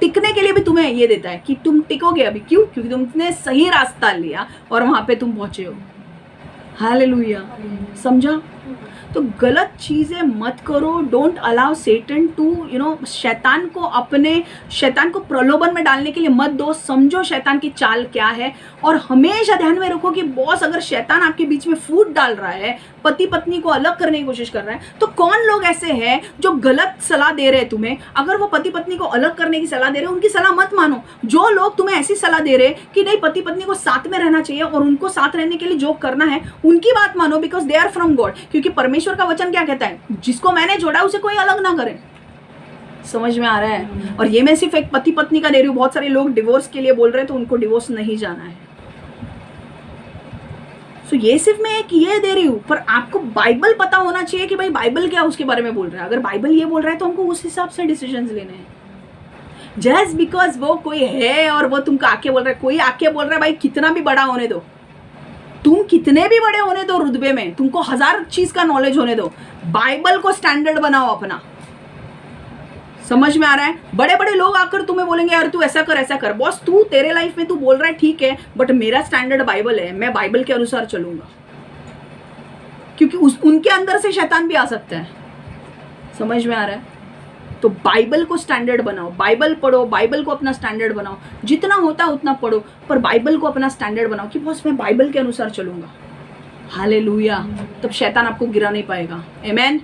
टिकने के लिए भी तुम्हें ये देता है कि तुम टिकोगे अभी, क्यों, क्योंकि तुमने सही रास्ता लिया और वहां पे तुम पहुंचे हो। हालेलुया, समझा? तो गलत चीजें मत करो, डोंट अलाउ सेटन टू शैतान को प्रलोभन में डालने के लिए मत दो। समझो शैतान की चाल क्या है, और हमेशा ध्यान में रखो कि बॉस अगर शैतान आपके बीच में फूट डाल रहा है, पति पत्नी को अलग करने की कोशिश कर रहा है, तो कौन लोग ऐसे हैं जो गलत सलाह दे रहे हैं तुम्हें। अगर वो पति पत्नी को अलग करने की सलाह दे रहे हैं, उनकी सलाह मत मानो। जो लोग तुम्हें ऐसी सलाह दे रहे हैं कि नहीं पति पत्नी को साथ में रहना चाहिए और उनको साथ रहने के लिए जो करना है उनकी बात मानो, because they are from God. क्योंकि परमेश्वर का वचन क्या कहता है, जिसको मैंने जोड़ा उसे कोई अलग ना करे। समझ में आ रहा है? और ये मैं सिर्फ एक पति पत्नी का दे रही हूँ, बहुत सारे लोग डिवोर्स के लिए बोल रहे हैं, तो उनको डिवोर्स नहीं जाना है। तो ये सिर्फ मैं एक ये दे रही हूँ, पर आपको बाइबल पता होना चाहिए कि भाई बाइबल क्या उसके बारे में बोल रहा है। अगर बाइबल ये बोल रहा है तो हमको उस हिसाब से डिसीजंस लेने हैं। जस्ट बिकॉज वो कोई है और वो तुमको आके बोल रहा है, कोई आके बोल रहा है भाई कितना भी बड़ा होने दो, तुम कितने भी बड़े होने दो रुतबे में, तुमको 1000 चीज का नॉलेज होने दो, बाइबल को स्टैंडर्ड बनाओ अपना। समझ में आ रहा है? बड़े बड़े लोग आकर तुम्हें बोलेंगे यार तू ऐसा कर, बॉस तू तेरे लाइफ में तू बोल रहा है ठीक है, बट मेरा स्टैंडर्ड बाइबल है, मैं बाइबल के अनुसार चलूंगा, क्योंकि उनके अंदर से शैतान भी आ सकता है। समझ में आ रहा है? तो बाइबल को स्टैंडर्ड बनाओ, बाइबल पढ़ो, बाइबल को अपना स्टैंडर्ड बनाओ, जितना होता है उतना पढ़ो, पर बाइबल को अपना स्टैंडर्ड बनाओ कि बॉस मैं बाइबल के अनुसार चलूंगा। हालेलुया। तब शैतान आपको गिरा नहीं पाएगा। आमेन।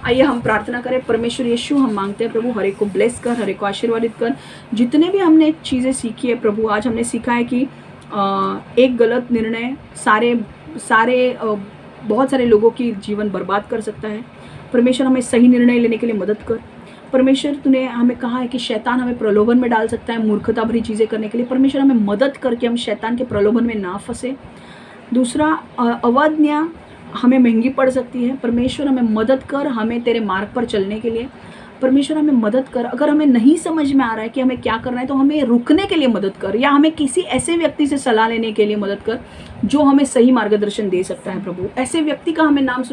आइए हम प्रार्थना करें। परमेश्वर यीशु, हम मांगते हैं प्रभु, हर एक को ब्लेस कर, हर एक को आशीर्वादित कर। जितने भी हमने चीज़ें सीखी है प्रभु, आज हमने सीखा है कि एक गलत निर्णय सारे बहुत सारे लोगों की जीवन बर्बाद कर सकता है। परमेश्वर हमें सही निर्णय लेने के लिए मदद कर। परमेश्वर तूने हमें कहा है कि शैतान हमें प्रलोभन में डाल सकता है मूर्खता भरी चीज़ें करने के लिए। परमेश्वर हमें मदद करके हम शैतान के प्रलोभन में ना फंसे। दूसरा, अवज्ञा हमें महंगी पड़ सकती है। परमेश्वर हमें मदद कर, हमें तेरे मार्ग पर चलने के लिए। परमेश्वर हमें मदद कर। अगर हमें नहीं समझ में आ रहा है कि हमें क्या करना है तो हमें रुकने के लिए मदद कर, या हमें किसी ऐसे व्यक्ति से सलाह लेने के लिए मदद कर जो हमें सही मार्गदर्शन दे सकता है। प्रभु ऐसे व्यक्ति का हमें नाम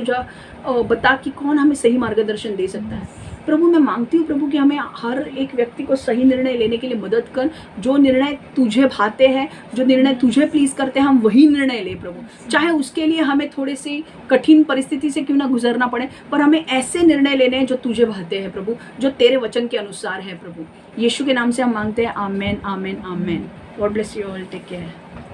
बता कि कौन हमें सही मार्गदर्शन दे सकता है। प्रभु मैं मांगती हूँ प्रभु कि हमें हर एक व्यक्ति को सही निर्णय लेने के लिए मदद कर। जो निर्णय तुझे भाते हैं, जो निर्णय तुझे प्लीज़ करते हैं, हम वही निर्णय ले प्रभु। चाहे उसके लिए हमें थोड़ी सी कठिन परिस्थिति से क्यों ना गुजरना पड़े, पर हमें ऐसे निर्णय लेने हैं जो तुझे भाते हैं प्रभु, जो तेरे वचन के अनुसार है प्रभु। यीशु के नाम से हम मांगते हैं। Amen, amen, amen. God bless you all. Take care.